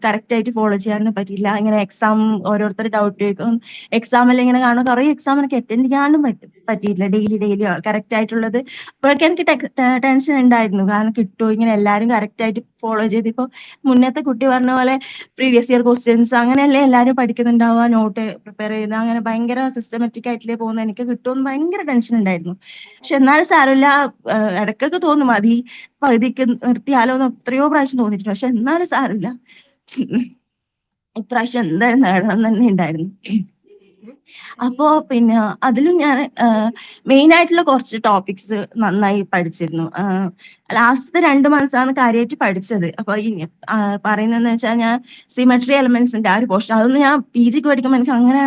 കറക്റ്റ് ആയിട്ട് ഫോളോ ചെയ്യാനൊന്നും പറ്റിയില്ല. ഇങ്ങനെ എക്സാം ഓരോരുത്തർ ഡൗട്ട് ചോദിക്കും, എക്സാമിൽ ഇങ്ങനെ കാണും. കുറേ എക്സാം എനിക്ക് അറ്റൻഡ് ചെയ്യാനും പറ്റിയിട്ടില്ല ഡെയിലി കറക്റ്റ് ആയിട്ടുള്ളത്. അപ്പോഴൊക്കെ എനിക്ക് ടെൻഷൻ ഉണ്ടായിരുന്നു. കാരണം കിട്ടുമോ, ഇങ്ങനെ എല്ലാവരും കറക്റ്റ് ആയിട്ട് ഫോളോ ചെയ്ത്. ഇപ്പൊ മുന്നത്തെ കുട്ടി പറഞ്ഞ പോലെ പ്രീവിയസ് ഇയർ ക്വസ്റ്റ്യൻസ് അങ്ങനെയല്ലേ എല്ലാവരും പഠിക്കുന്നുണ്ടാവുക, നോട്ട് പ്രിപ്പയർ ചെയ്യുന്ന, അങ്ങനെ ഭയങ്കര സിസ്റ്റമാറ്റിക് ആയിട്ടില്ലേ പോകുന്നത്. എനിക്ക് കിട്ടുമെന്ന് ഭയങ്കര ടെൻഷൻ ഉണ്ടായിരുന്നു. പക്ഷെ എന്നാലും സാരമില്ല, ഇടയ്ക്കൊക്കെ തോന്നും മതി പകുതിക്ക് നിർത്തിയാലോ എന്ന് എത്രയോ പ്രാവശ്യം തോന്നിയിട്ടുണ്ട്. പക്ഷെ എന്നാലും സാരമില്ല, ഇപ്രാവശ്യം എന്തായാലും നേടണം എന്ന് തന്നെ ഉണ്ടായിരുന്നു. അപ്പോ പിന്നെ അതിലും ഞാൻ മെയിൻ ആയിട്ടുള്ള കുറച്ച് ടോപ്പിക്സ് നന്നായി പഠിച്ചിരുന്നു. ലാസ്റ്റ് 2 മന്ത്സാണ് കാര്യമായിട്ട് പഠിച്ചത്. അപ്പൊ ഈ പറയുന്നതെന്ന് വെച്ചാൽ ഞാൻ സിമെട്രി എലമെന്റ്സിന്റെ ആ ഒരു പോർഷൻ അതൊന്നും ഞാൻ PG പഠിക്കുമ്പോൾ എനിക്ക് അങ്ങനെ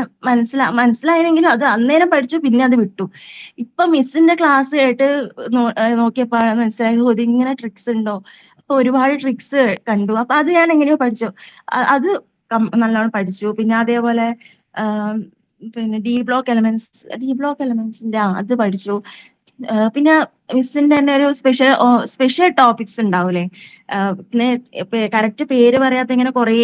മനസ്സിലായെങ്കിലും അത് അന്നേരം പഠിച്ചു, പിന്നെ അത് വിട്ടു. ഇപ്പൊ മിസ്സിന്റെ ക്ലാസ് കേട്ട് നോക്കിയപ്പോഴാണ് മനസ്സിലായത് ഇതിങ്ങനെ ട്രിക്സ് ഉണ്ടോ. അപ്പൊ ഒരുപാട് ട്രിക്സ് കണ്ടു. അപ്പൊ അത് ഞാൻ എങ്ങനെയോ പഠിച്ചു. അത് നല്ലോണം പഠിച്ചു. പിന്നെ അതേപോലെ പിന്നെ ഡി ബ്ലോക്ക് എലമെന്റ്സിന്റെ അത് പഠിച്ചു. പിന്നെ മിസ്സിന്റെ തന്നെ ഒരു സ്പെഷ്യൽ ടോപ്പിക്സ് ഉണ്ടാവൂലേ, കറക്റ്റ് പേര് പറയാത്ത ഇങ്ങനെ കുറേ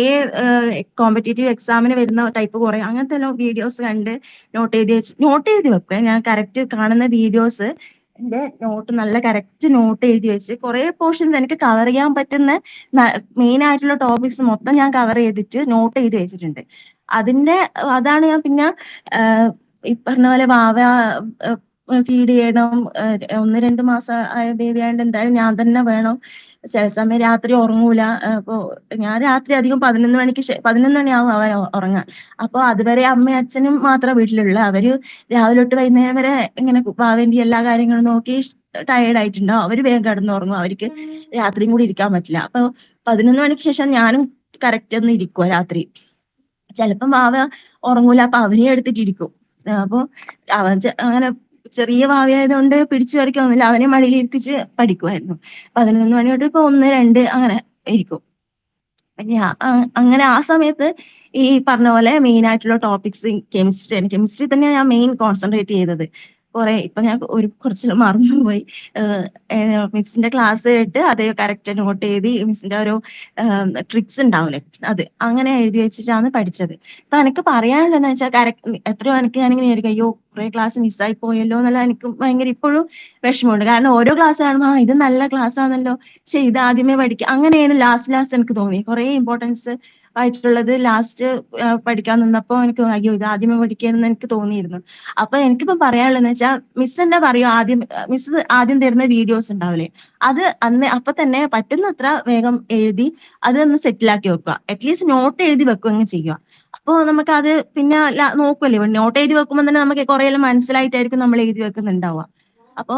കോമ്പറ്റേറ്റീവ് എക്സാമിന് വരുന്ന ടൈപ്പ് കുറേ അങ്ങനത്തെ എല്ലാം വീഡിയോസ് കണ്ട് നോട്ട് എഴുതി വെക്കുക. ഞാൻ കറക്റ്റ് കാണുന്ന വീഡിയോസ് എന്റെ നല്ല കറക്റ്റ് നോട്ട് എഴുതി വെച്ച് കുറേ പോർഷൻസ് എനിക്ക് കവർ ചെയ്യാൻ പറ്റുന്ന മെയിൻ ആയിട്ടുള്ള ടോപ്പിക്സ് മൊത്തം ഞാൻ കവർ ചെയ്തിട്ട് നോട്ട് എഴുതി വെച്ചിട്ടുണ്ട്. അതാണ് ഞാൻ പിന്നെ ഈ പറഞ്ഞ പോലെ ഫീഡ് ചെയ്യണം, 1-2 മാസം ആയ ബേബി ആയതുകൊണ്ട് എന്തായാലും ഞാൻ തന്നെ വേണം. ചില സമയം രാത്രി ഉറങ്ങൂല. അപ്പൊ ഞാൻ രാത്രി അധികം 11 മണിയാവും അവൻ ഉറങ്ങാൻ. അപ്പൊ അതുവരെ അമ്മയും അച്ഛനും മാത്രമേ വീട്ടിലുള്ളൂ. അവര് രാവിലെ തൊട്ട് വൈകുന്നേരം വരെ ഇങ്ങനെ വാവേണ്ടി എല്ലാ കാര്യങ്ങളും നോക്കി ടയേർഡ് ആയിട്ടുണ്ടാവും. അവര് വേഗം കിടന്നുറങ്ങും. അവർക്ക് രാത്രിയും കൂടി ഇരിക്കാൻ പറ്റില്ല. അപ്പൊ 11 മണിക്ക് ശേഷം ഞാനും കറക്റ്റ് ഒന്ന് ഇരിക്കുക രാത്രി. ചിലപ്പം വാവ ഉറങ്ങൂല, അപ്പൊ അവനെ എടുത്തിട്ടിരിക്കും. അപ്പൊ അവൻ അങ്ങനെ ചെറിയ വാവയായതുകൊണ്ട് പിടിച്ചു വരയ്ക്കൊന്നുമില്ല, അവനെ മടിയിൽ ഇരുത്തിച്ച് പഠിക്കുമായിരുന്നു. 11 മണി തൊട്ട് ഇപ്പൊ 1-2 അങ്ങനെ ഇരിക്കും. അങ്ങനെ ആ സമയത്ത് ഈ പറഞ്ഞ പോലെ മെയിൻ ആയിട്ടുള്ള ടോപ്പിക്സ് കെമിസ്ട്രിയാണ്. കെമിസ്ട്രി തന്നെയാണ് ഞാൻ മെയിൻ കോൺസെൻട്രേറ്റ് ചെയ്തത്. ഇപ്പൊ ഞാൻ കുറച്ച് മറന്നുപോയി. മിസ്സിന്റെ ക്ലാസ് കേട്ട് അത് കറക്റ്റ് നോട്ട് എഴുതി മിസ്സിന്റെ ഓരോ ട്രിക്സ് ഉണ്ടാവില്ലേ, അത് അങ്ങനെ എഴുതി വെച്ചിട്ടാണ് പഠിച്ചത്. അപ്പൊ എനിക്ക് പറയാനുള്ളതെന്ന് വെച്ചാൽ എത്രയോ എനിക്ക് ഞാനിങ്ങനെ ആയിരിക്കും, അയ്യോ കുറെ ക്ലാസ് മിസ്സായി പോയല്ലോ എന്നുള്ള എനിക്ക് ഭയങ്കര ഇപ്പോഴും വിഷമമുണ്ട്. കാരണം ഓരോ ക്ലാസ് കാണുമ്പോൾ ഇത് നല്ല ക്ലാസ് ആണല്ലോ, പക്ഷെ ഇത് ആദ്യമേ പഠിക്കുക, അങ്ങനെയാണ് ലാസ്റ്റ് എനിക്ക് തോന്നി. കുറെ ഇമ്പോർട്ടൻസ് ആയിട്ടുള്ളത് ലാസ്റ്റ് പഠിക്കാൻ നിന്നപ്പോ എനിക്ക് അയ്യോ ഇത് ആദ്യമേ പഠിക്കാന്ന് എനിക്ക് തോന്നിയിരുന്നു. അപ്പൊ എനിക്കിപ്പം പറയാനുള്ളതെന്ന് വെച്ചാൽ മിസ് എന്താ പറയും, മിസ് ആദ്യം തരുന്ന വീഡിയോസ് ഉണ്ടാവില്ലേ, അത് അപ്പൊ തന്നെ പറ്റുന്നത്ര വേഗം എഴുതി അതൊന്ന് സെറ്റിലാക്കി വെക്കുക. അറ്റ്ലീസ്റ്റ് നോട്ട് എഴുതി വെക്കുകയും ചെയ്യുക. അപ്പൊ നമുക്ക് അത് പിന്നെ നോക്കുമല്ലേ, നോട്ട് എഴുതി വെക്കുമ്പോൾ തന്നെ നമുക്ക് കുറെ എല്ലാം മനസ്സിലായിട്ടായിരിക്കും നമ്മൾ എഴുതി വെക്കുന്നുണ്ടാവുക. അപ്പൊ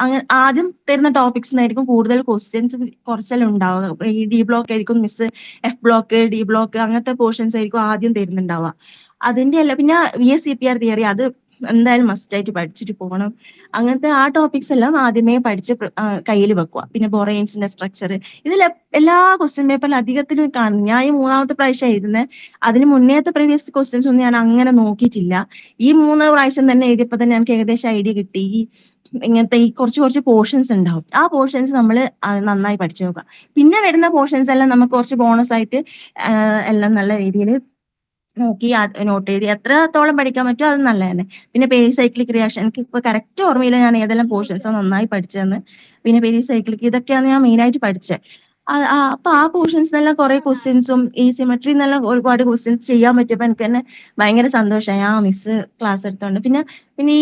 അങ്ങനെ ആദ്യം തരുന്ന ടോപ്പിക്സിനായിരിക്കും കൂടുതൽ ക്വസ്റ്റ്യൻസ് കുറച്ചെല്ലാം ഉണ്ടാവുക. ഈ ഡി ബ്ലോക്ക് ആയിരിക്കും miss, F block, D block അങ്ങനത്തെ പോർഷൻസ് ആയിരിക്കും ആദ്യം തരുന്നുണ്ടാവുക. അതിന്റെ അല്ല പിന്നെ VSCPR തിയറി, അത് എന്തായാലും മസ്റ്റ് ആയിട്ട് പഠിച്ചിട്ട് പോകണം. അങ്ങനത്തെ ആ ടോപ്പിക്സ് എല്ലാം ആദ്യമേ പഠിച്ച് കയ്യിൽ വെക്കുക. പിന്നെ ബൊറൈൻസിന്റെ സ്ട്രക്ചർ, ഇതിൽ എല്ലാ ക്വസ്റ്റ്യൻ പേപ്പറിലും അധികത്തിലും കാണും. ഞാൻ ഈ 3ാമത്തെ പ്രാവശ്യം എഴുതുന്നത്, അതിന് മുന്നേത്തെ പ്രീവിയസ് ക്വസ്റ്റ്യൻസ് ഒന്നും ഞാൻ അങ്ങനെ നോക്കിയിട്ടില്ല. ഈ 3 പ്രാവശ്യം തന്നെ എഴുതിയപ്പോൾ തന്നെ എനിക്ക് ഏകദേശം ഐഡിയ കിട്ടി. ഇങ്ങനത്തെ ഈ കുറച്ച് പോർഷൻസ് ഉണ്ടാവും, ആ പോർഷൻസ് നമ്മൾ നന്നായി പഠിച്ചു നോക്കുക. പിന്നെ വരുന്ന പോർഷൻസ് എല്ലാം നമുക്ക് കുറച്ച് ബോണസ് ആയിട്ട് എല്ലാം നല്ല രീതിയിൽ നോക്കി നോട്ട് എഴുതി എത്രത്തോളം പഠിക്കാൻ പറ്റുമോ അത് നല്ല തന്നെ. പിന്നെ പെരിസൈക്ലിക് റിയാക്ഷൻ, എനിക്ക് ഇപ്പൊ കറക്റ്റ് ഓർമ്മയില്ല ഞാൻ ഏതെല്ലാം പോർഷൻസ് നന്നായി പഠിച്ചതെന്ന്. പിന്നെ പെരിസൈക്ലിക്, ഇതൊക്കെയാണ് ഞാൻ മെയിൻ ആയിട്ട് പഠിച്ചത്. അപ്പൊ ആ പോർഷൻസ് എല്ലാം കുറെ ക്വസ്റ്റ്യൻസും ഈ സിമെട്രി എന്നെല്ലാം ഒരുപാട് ക്വസ്റ്റ്യൻസ് ചെയ്യാൻ പറ്റിയപ്പോ എനിക്ക് തന്നെ ഭയങ്കര സന്തോഷമായി, ആ മിസ് ക്ലാസ് എടുത്തോണ്ട്. പിന്നെ ഈ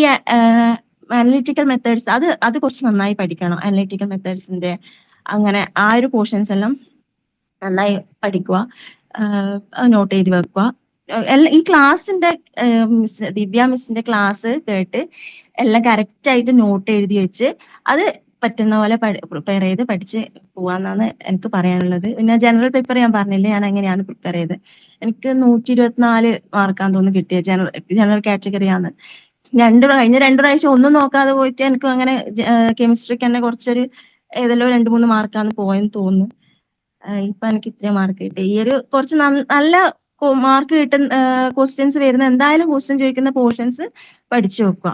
അനലിറ്റിക്കൽ മെത്തേഡ്സ്, അത് കുറച്ച് നന്നായി പഠിക്കണം. അനലിറ്റിക്കൽ മെത്തേഡ്സിന്റെ അങ്ങനെ ആ ഒരു പോർഷൻസ് എല്ലാം നന്നായി പഠിക്കുക, നോട്ട് എഴുതി വെക്കുക. ഈ ക്ലാസ്സിന്റെ ദിവ്യ മിസ്സിന്റെ ക്ലാസ് കേട്ട് എല്ലാം കറക്റ്റ് ആയിട്ട് നോട്ട് എഴുതി വെച്ച് അത് പറ്റുന്ന പോലെ പ്രിപ്പയർ ചെയ്ത് പഠിച്ച് പോവാന്നാണ് എനിക്ക് പറയാനുള്ളത്. പിന്നെ ജനറൽ പേപ്പർ ഞാൻ പറഞ്ഞില്ലേ, ഞാൻ എങ്ങനെയാണ് പ്രിപ്പയർ ചെയ്തത്. എനിക്ക് 124 മാർക്കാന്ന് തോന്നുന്നു കിട്ടിയത്, ജനറൽ കാറ്റഗറിയാണ്. കഴിഞ്ഞ 2 പ്രാവശ്യം ഒന്നും നോക്കാതെ പോയിട്ട് എനിക്ക് അങ്ങനെ കെമിസ്ട്രിക്ക് തന്നെ കുറച്ചൊരു ഏതെല്ലോ 2-3 മാർക്കാണ് പോയെന്ന് തോന്നുന്നു. ഇപ്പൊ എനിക്ക് ഇത്രയും മാർക്ക് കിട്ടി. ഈ ഒരു കുറച്ച് നല്ല മാർക്ക് കിട്ടുന്ന ക്വസ്റ്റ്യൻസ് വരുന്ന, എന്തായാലും ക്വസ്റ്റ്യൻ ചോദിക്കുന്ന പോർഷൻസ് പഠിച്ചു വെക്കുക.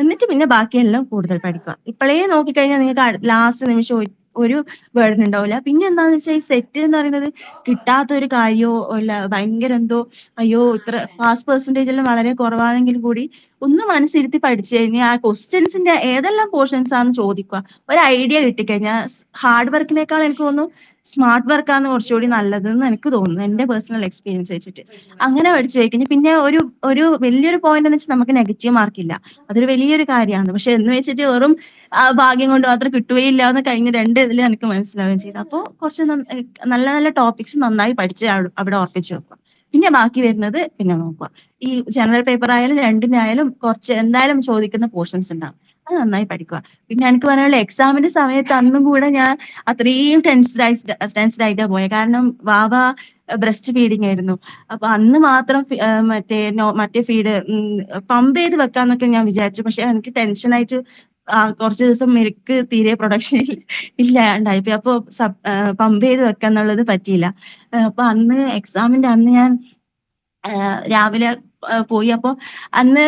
എന്നിട്ട് പിന്നെ ബാക്കിയെല്ലാം കൂടുതൽ പഠിക്കുക. ഇപ്പോഴേ നോക്കിക്കഴിഞ്ഞാൽ നിങ്ങൾക്ക് ലാസ്റ്റ് നിമിഷം ഒരു ബേർഡൻ ഉണ്ടാവില്ല. പിന്നെ എന്താണെന്ന് വെച്ചാൽ ഈ സെറ്റ് എന്ന് പറയുന്നത് കിട്ടാത്തൊരു കാര്യമോ അല്ല, ഭയങ്കര എന്തോ അയ്യോ ഇത്ര പാസ് പെർസെന്റേജ് എല്ലാം വളരെ കുറവാണെങ്കിൽ കൂടി ഒന്ന് മനസ്സിരുത്തി പഠിച്ചു കഴിഞ്ഞാൽ ആ ക്വസ്റ്റ്യൻസിന്റെ ഏതെല്ലാം പോർഷൻസ് ആണെന്ന് ചോദിക്കുക, ഒരു ഐഡിയ കിട്ടിക്കഴിഞ്ഞാൽ ഹാർഡ് വർക്കിനേക്കാൾ എനിക്ക് തോന്നുന്നു സ്മാർട്ട് വർക്കാണ് കുറച്ചുകൂടി നല്ലതെന്ന് എനിക്ക് തോന്നുന്നു, എന്റെ പേഴ്സണൽ എക്സ്പീരിയൻസ് വെച്ചിട്ട്. അങ്ങനെ പഠിച്ചു കഴിഞ്ഞാൽ പിന്നെ ഒരു വലിയൊരു പോയിന്റ് എന്ന് വെച്ചാൽ നമുക്ക് നെഗറ്റീവ് മാർക്കില്ല, അതൊരു വലിയൊരു കാര്യമാണ്. പക്ഷെ എന്ന് വെച്ചിട്ട് വെറും ഭാഗ്യം കൊണ്ട് മാത്രം കിട്ടുകയില്ല എന്ന് കഴിഞ്ഞ 2 ഇതിൽ എനിക്ക് മനസ്സിലാവുകയും ചെയ്തു. അപ്പോൾ കുറച്ച് നല്ല നല്ല ടോപ്പിക്സ് നന്നായി പഠിച്ച് അവിടെ ഉറപ്പിച്ചു വെക്കുക. പിന്നെ ബാക്കി വരുന്നത് പിന്നെ നോക്കുക. ഈ ജനറൽ പേപ്പർ ആയാലും രണ്ടിനായാലും കുറച്ച് എന്തായാലും ചോദിക്കുന്ന പോർഷൻസ് ഉണ്ടാവും, അത് നന്നായി പഠിക്കുക. പിന്നെ എനിക്ക് പറയാനുള്ള എക്സാമിന്റെ സമയത്ത് അന്നും കൂടെ ഞാൻ അത്രയും ടെൻസ്ഡ് ആയിട്ടാ പോയത്. കാരണം വാവ ബ്രസ്റ്റ് ഫീഡിങ് ആയിരുന്നു. അപ്പൊ അന്ന് മാത്രം മറ്റേ ഫീഡ് പമ്പ് ചെയ്ത് വെക്കാന്നൊക്കെ ഞാൻ വിചാരിച്ചു. പക്ഷെ എനിക്ക് ടെൻഷനായിട്ട് കുറച്ച് ദിവസം മിൽക്ക് തീരെ പ്രൊഡക്ഷൻ ഇല്ലാണ്ടായിപ്പോയി. അപ്പൊ പമ്പ് ചെയ്ത് വെക്കാന്നുള്ളത് പറ്റിയില്ല. അപ്പൊ അന്ന് എക്സാമിന്റെ അന്ന് ഞാൻ രാവിലെ പോയി. അപ്പൊ അന്ന്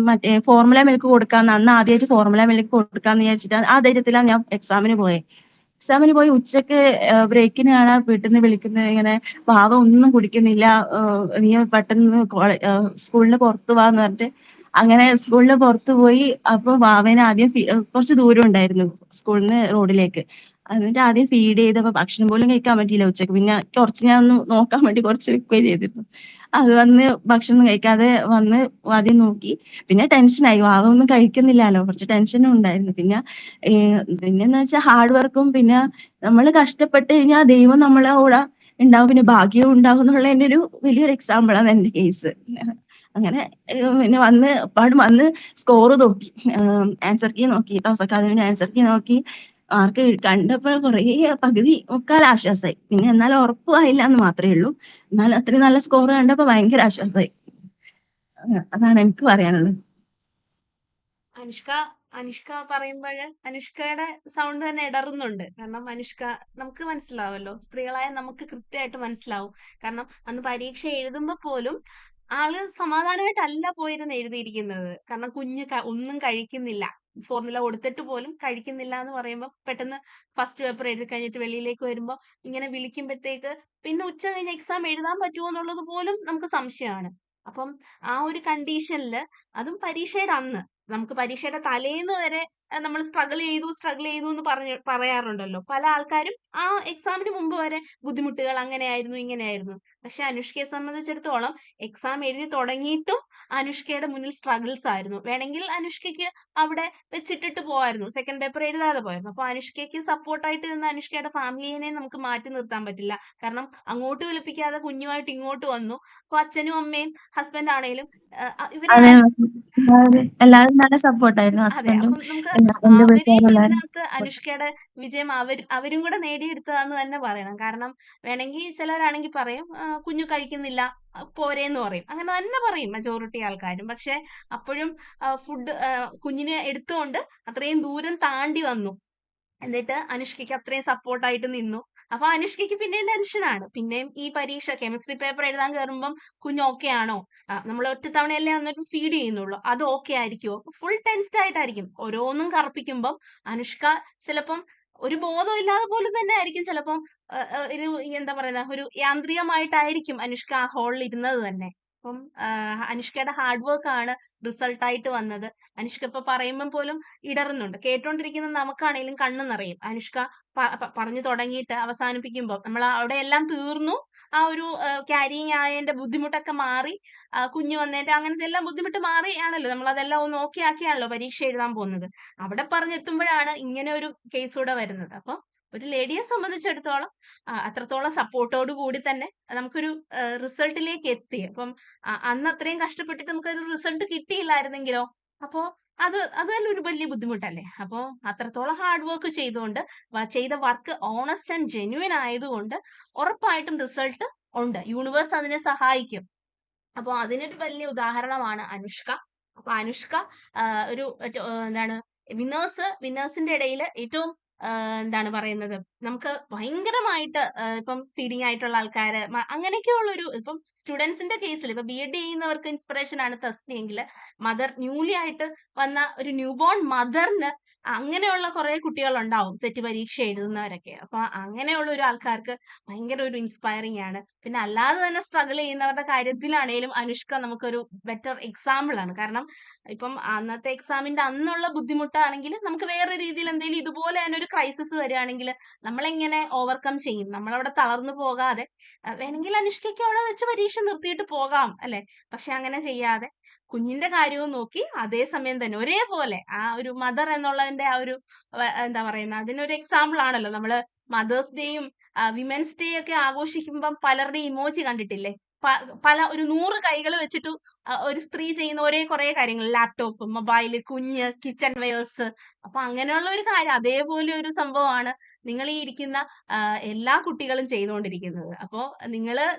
മറ്റേ ഫോർമുല മിൽക്ക് കൊടുക്കാന്ന്, അന്ന് ആദ്യമായിട്ട് ഫോർമുല മിൽക്ക് കൊടുക്കാന്ന് വിചാരിച്ചിട്ടാണ്, ആ ധൈര്യത്തിലാണ് ഞാൻ എക്സാമിന് പോയി. ഉച്ചക്ക് ബ്രേക്കിനാണ് വീട്ടിൽ നിന്ന് വിളിക്കുന്നത്, ഇങ്ങനെ വാവ ഒന്നും കുടിക്കുന്നില്ല, നീ പെട്ടെന്ന് സ്കൂളിന് പുറത്തു പോവാന്ന് പറഞ്ഞിട്ട്. അങ്ങനെ സ്കൂളിന് പുറത്തു പോയി. അപ്പൊ വാവേനെ ആദ്യം കുറച്ച് ദൂരം ഉണ്ടായിരുന്നു സ്കൂളിന് റോഡിലേക്ക്. എന്നിട്ട് ആദ്യം ഫീഡ് ചെയ്തപ്പോ ഭക്ഷണം പോലും കഴിക്കാൻ പറ്റിയില്ല ഉച്ചക്ക്. പിന്നെ കുറച്ച് ഞാൻ ഒന്ന് നോക്കാൻ വേണ്ടി കുറച്ച് വെക്കുകയും ചെയ്തിരുന്നു. അത് വന്ന് ഭക്ഷണം കഴിക്കാതെ വന്ന് ആദ്യം നോക്കി. പിന്നെ ടെൻഷനായി, വാവ ഒന്നും കഴിക്കുന്നില്ലല്ലോ, കുറച്ച് ടെൻഷനും ഉണ്ടായിരുന്നു. പിന്നെന്ന് വെച്ചാൽ ഹാർഡ് വർക്കും പിന്നെ നമ്മൾ കഷ്ടപ്പെട്ട് കഴിഞ്ഞാൽ ദൈവം നമ്മളെ കൂടെ ഉണ്ടാവും, പിന്നെ ഭാഗ്യവും ഉണ്ടാവും എന്നുള്ള എന്റെ ഒരു വലിയൊരു എക്സാമ്പിൾ ആണ് എന്റെ കേസ്. അങ്ങനെ പിന്നെ വന്ന് സ്കോർ നോക്കി, ആൻസർ കീ നോക്കി, ടോസക്കാദിന്റെ ആൻസർ കീ നോക്കി, മാർക്ക് കണ്ടപ്പോൾ പകുതി മുക്കാൽ ആശ്വാസമായി. പിന്നെ എന്നാലും ഉറപ്പായില്ല എന്ന് മാത്രമേ ഉള്ളൂ. എന്നാലും അത്രയും നല്ല സ്കോർ കണ്ടപ്പോ ഭയങ്കര ആശ്വാസമായി. അതാണ് എനിക്ക് പറയാനുള്ളത്. അനുഷ്ക, അനുഷ്ക പറയുമ്പോൾ അനുഷ്കയുടെ സൗണ്ട് തന്നെ ഇടറുന്നുണ്ട്. കാരണം അനുഷ്ക നമുക്ക് മനസ്സിലാവുമല്ലോ, സ്ത്രീകളായ നമുക്ക് കൃത്യമായിട്ട് മനസ്സിലാവും. കാരണം അന്ന് പരീക്ഷ എഴുതുമ്പോ പോലും ആള് സമാധാനമായിട്ടല്ല പോയിരുന്ന് എഴുതിയിരിക്കുന്നത്. കാരണം കുഞ്ഞ് ഒന്നും കഴിക്കുന്നില്ല, ഫോർമുല കൊടുത്തിട്ട് പോലും കഴിക്കുന്നില്ല എന്ന് പറയുമ്പോൾ പെട്ടെന്ന് ഫസ്റ്റ് പേപ്പർ എഴുതി കഴിഞ്ഞിട്ട് വെളിയിലേക്ക് വരുമ്പോൾ ഇങ്ങനെ വിളിക്കുമ്പോഴത്തേക്ക് പിന്നെ ഉച്ച കഴിഞ്ഞ് എക്സാം എഴുതാൻ പറ്റുമോ എന്നുള്ളത് പോലും നമുക്ക് സംശയമാണ്. അപ്പം ആ ഒരു കണ്ടീഷനിൽ, അതും പരീക്ഷയുടെ അന്ന്, നമുക്ക് പരീക്ഷയുടെ തലേന്ന് വരെ നമ്മൾ സ്ട്രഗിൾ ചെയ്തു എന്ന് പറയാറുണ്ടല്ലോ പല ആൾക്കാരും. ആ എക്സാമിന് മുമ്പ് വരെ ബുദ്ധിമുട്ടുകൾ അങ്ങനെയായിരുന്നു ഇങ്ങനെയായിരുന്നു. പക്ഷെ അനുഷ്കയെ സംബന്ധിച്ചിടത്തോളം എക്സാം എഴുതി തുടങ്ങിയിട്ടും അനുഷ്കയുടെ മുന്നിൽ സ്ട്രഗിൾസ് ആയിരുന്നു. വേണമെങ്കിൽ അനുഷ്കയ്ക്ക് അവിടെ വെച്ചിട്ടിട്ട് പോവായിരുന്നു, സെക്കൻഡ് പേപ്പർ എഴുതാതെ പോയിരുന്നു. അപ്പൊ അനുഷ്കയ്ക്ക് സപ്പോർട്ടായിട്ട് നിന്ന് അനുഷ്കയുടെ ഫാമിലിയെ നമുക്ക് മാറ്റി നിർത്താൻ പറ്റില്ല. കാരണം അങ്ങോട്ട് വിളിപ്പിക്കാതെ കുഞ്ഞുമായിട്ട് ഇങ്ങോട്ട് വന്നു. അപ്പൊ അച്ഛനും അമ്മയും ഹസ്ബൻഡ് ആണേലും ഇവരെ അതെ, എല്ലാവരും നല്ല സപ്പോർട്ടായിരുന്നു, അതെ. ഹസ്ബൻഡും അപ്പം നമുക്ക് എന്റെ അവരെയും വീട്ടുകാരെല്ലാവരും. ഇതിനകത്ത് അനുഷ്കയുടെ വിജയം അവരും കൂടെ നേടിയെടുത്തതാന്ന് തന്നെ പറയണം. കാരണം വേണമെങ്കിൽ ചിലരാണെങ്കിൽ പറയും കുഞ്ഞു കഴിക്കുന്നില്ല, പോരേന്ന് പറയും. അങ്ങനെ തന്നെ പറയും മെജോറിറ്റി ആൾക്കാരും. പക്ഷെ അപ്പോഴും ഫുഡ് കുഞ്ഞിനെ എടുത്തുകൊണ്ട് അത്രയും ദൂരം താണ്ടി വന്നു. എന്നിട്ട് അനുഷ്കയ്ക്ക് അത്രയും സപ്പോർട്ടായിട്ട് നിന്നു. അപ്പൊ അനുഷ്കയ്ക്ക് പിന്നെയും ടെൻഷനാണ്. പിന്നെയും ഈ പരീക്ഷ കെമിസ്ട്രി പേപ്പർ എഴുതാൻ കയറുമ്പം കുഞ്ഞ് ഓക്കെ ആണോ, നമ്മൾ ഒറ്റ തവണയല്ലേ വന്നിട്ട് ഫീഡ് ചെയ്യുന്നുള്ളൂ, അത് ഓക്കെ ആയിരിക്കുമോ, ഫുൾ ടെൻസ്ഡ് ആയിട്ടായിരിക്കും. ഓരോന്നും കറപ്പിക്കുമ്പം അനുഷ്ക ചിലപ്പം ഒരു ബോധം ഇല്ലാതെ പോലും തന്നെ ആയിരിക്കും ചിലപ്പം ഒരു എന്താ പറയുന്ന ഒരു യാന്ത്രികമായിട്ടായിരിക്കും അനുഷ്ക ആ ഹോളിൽ ഇരുന്നത് തന്നെ. അപ്പം അനുഷ്കയുടെ ഹാർഡ് വർക്ക് ആണ് റിസൾട്ട് ആയിട്ട് വന്നത്. അനുഷ്ക ഇപ്പൊ പറയുമ്പം പോലും ഇടറുന്നുണ്ട്. കേട്ടോണ്ടിരിക്കുന്ന നമുക്കാണേലും കണ്ണ് നിറയും. അനുഷ്ക പറഞ്ഞു തുടങ്ങിയിട്ട് അവസാനിപ്പിക്കുമ്പോൾ നമ്മൾ അവിടെ എല്ലാം തീർന്നു, ആ ഒരു ക്യാരിങ് ആയതിന്റെ ബുദ്ധിമുട്ടൊക്കെ മാറി, കുഞ്ഞു വന്നതിന്റെ അങ്ങനത്തെ എല്ലാം ബുദ്ധിമുട്ട് മാറിയാണല്ലോ നമ്മൾ അതെല്ലാം ഒന്ന് ഓക്കെ ആക്കിയാണല്ലോ പരീക്ഷ എഴുതാൻ പോകുന്നത്. അവിടെ പറഞ്ഞെത്തുമ്പോഴാണ് ഇങ്ങനെ ഒരു കേസ് കൂടെ വരുന്നത്. അപ്പൊ ഒരു ലേഡിയെ സംബന്ധിച്ചിടത്തോളം അത്രത്തോളം സപ്പോർട്ടോട് കൂടി തന്നെ നമുക്കൊരു റിസൾട്ടിലേക്ക് എത്തി. അപ്പം അന്ന് അത്രയും കഷ്ടപ്പെട്ടിട്ട് നമുക്കൊരു റിസൾട്ട് കിട്ടിയില്ലായിരുന്നെങ്കിലോ, അപ്പോ അത് തന്നെ ഒരു വലിയ ബുദ്ധിമുട്ടല്ലേ. അപ്പോ അത്രത്തോളം ഹാർഡ് വർക്ക് ചെയ്തുകൊണ്ട് ചെയ്ത വർക്ക് ഓണസ്റ്റ് ആൻഡ് ജെന്യുവൻ ആയതുകൊണ്ട് ഉറപ്പായിട്ടും റിസൾട്ട് ഉണ്ട്. യൂണിവേഴ്സ് അതിനെ സഹായിക്കും. അപ്പൊ അതിനൊരു വലിയ ഉദാഹരണമാണ് അനുഷ്ക. അപ്പൊ അനുഷ്ക ഒരു എന്താണ് വിന്നേഴ്സിന്റെ ഇടയിൽ ഏറ്റവും എന്താണ് പറയുന്നത്, നമുക്ക് ഭയങ്കരമായിട്ട് ഇപ്പം ഫീഡിങ് ആയിട്ടുള്ള ആൾക്കാര് അങ്ങനെയൊക്കെയുള്ള ഒരു, ഇപ്പം സ്റ്റുഡൻസിന്റെ കേസിൽ ഇപ്പൊ ബി.എഡ് ചെയ്യുന്നവർക്ക് ഇൻസ്പിറേഷൻ ആണ് തസ്നി എങ്കിൽ, ന്യൂലി ആയിട്ട് വന്ന ഒരു ന്യൂ ബോൺ മദറിന് അങ്ങനെയുള്ള കുറെ കുട്ടികൾ ഉണ്ടാവും സെറ്റ് പരീക്ഷ എഴുതുന്നവരൊക്കെ. അപ്പൊ അങ്ങനെയുള്ള ഒരു ആൾക്കാർക്ക് ഭയങ്കര ഒരു ഇൻസ്പയറിംഗ് ആണ്. പിന്നെ അല്ലാതെ തന്നെ സ്ട്രഗിൾ ചെയ്യുന്നവരുടെ കാര്യത്തിലാണേലും അനുഷ്ക നമുക്കൊരു ബെറ്റർ എക്സാമ്പിൾ ആണ്. കാരണം ഇപ്പം അന്നത്തെ എക്സാമിന്റെ അന്നുള്ള ബുദ്ധിമുട്ടാണെങ്കിൽ നമുക്ക് വേറെ രീതിയിൽ എന്തെങ്കിലും ഇതുപോലെ തന്നെ ഒരു ക്രൈസിസ് വരികയാണെങ്കിൽ നമ്മളെങ്ങനെ ഓവർകം ചെയ്യും? നമ്മളവിടെ തളർന്നു പോകാതെ വേണമെങ്കിൽ അനുഷ്കയ്ക്ക് അവിടെ വെച്ച് പരീക്ഷ നിർത്തിയിട്ട് പോകാം അല്ലെ. പക്ഷെ അങ്ങനെ ചെയ്യാതെ കുഞ്ഞിന്റെ കാര്യവും നോക്കി അതേസമയം തന്നെ ഒരേപോലെ ആ ഒരു മദർ എന്നുള്ളതിന്റെ ആ ഒരു എന്താ പറയുന്ന അതിനൊരു എക്സാമ്പിൾ ആണല്ലോ. നമ്മള് മദേഴ്സ് ഡേയും വിമൻസ് ഡേ ഒക്കെ ആഘോഷിക്കുമ്പം പലരുടെയും ഇമോജി കണ്ടിട്ടില്ലേ? പല ഒരു 100 കൈകൾ വെച്ചിട്ട് ഒരു സ്ത്രീ ചെയ്യുന്ന ഒരേ കുറെ കാര്യങ്ങൾ, ലാപ്ടോപ്പ്, മൊബൈല്, കുഞ്ഞ്, കിച്ചൺ വെയേഴ്സ്. അപ്പൊ അങ്ങനെയുള്ള ഒരു കാര്യം, അതേപോലെ ഒരു സംഭവമാണ് നിങ്ങൾ ഈ ഇരിക്കുന്ന എല്ലാ കുട്ടികളും ചെയ്തുകൊണ്ടിരിക്കുന്നത്. അപ്പോ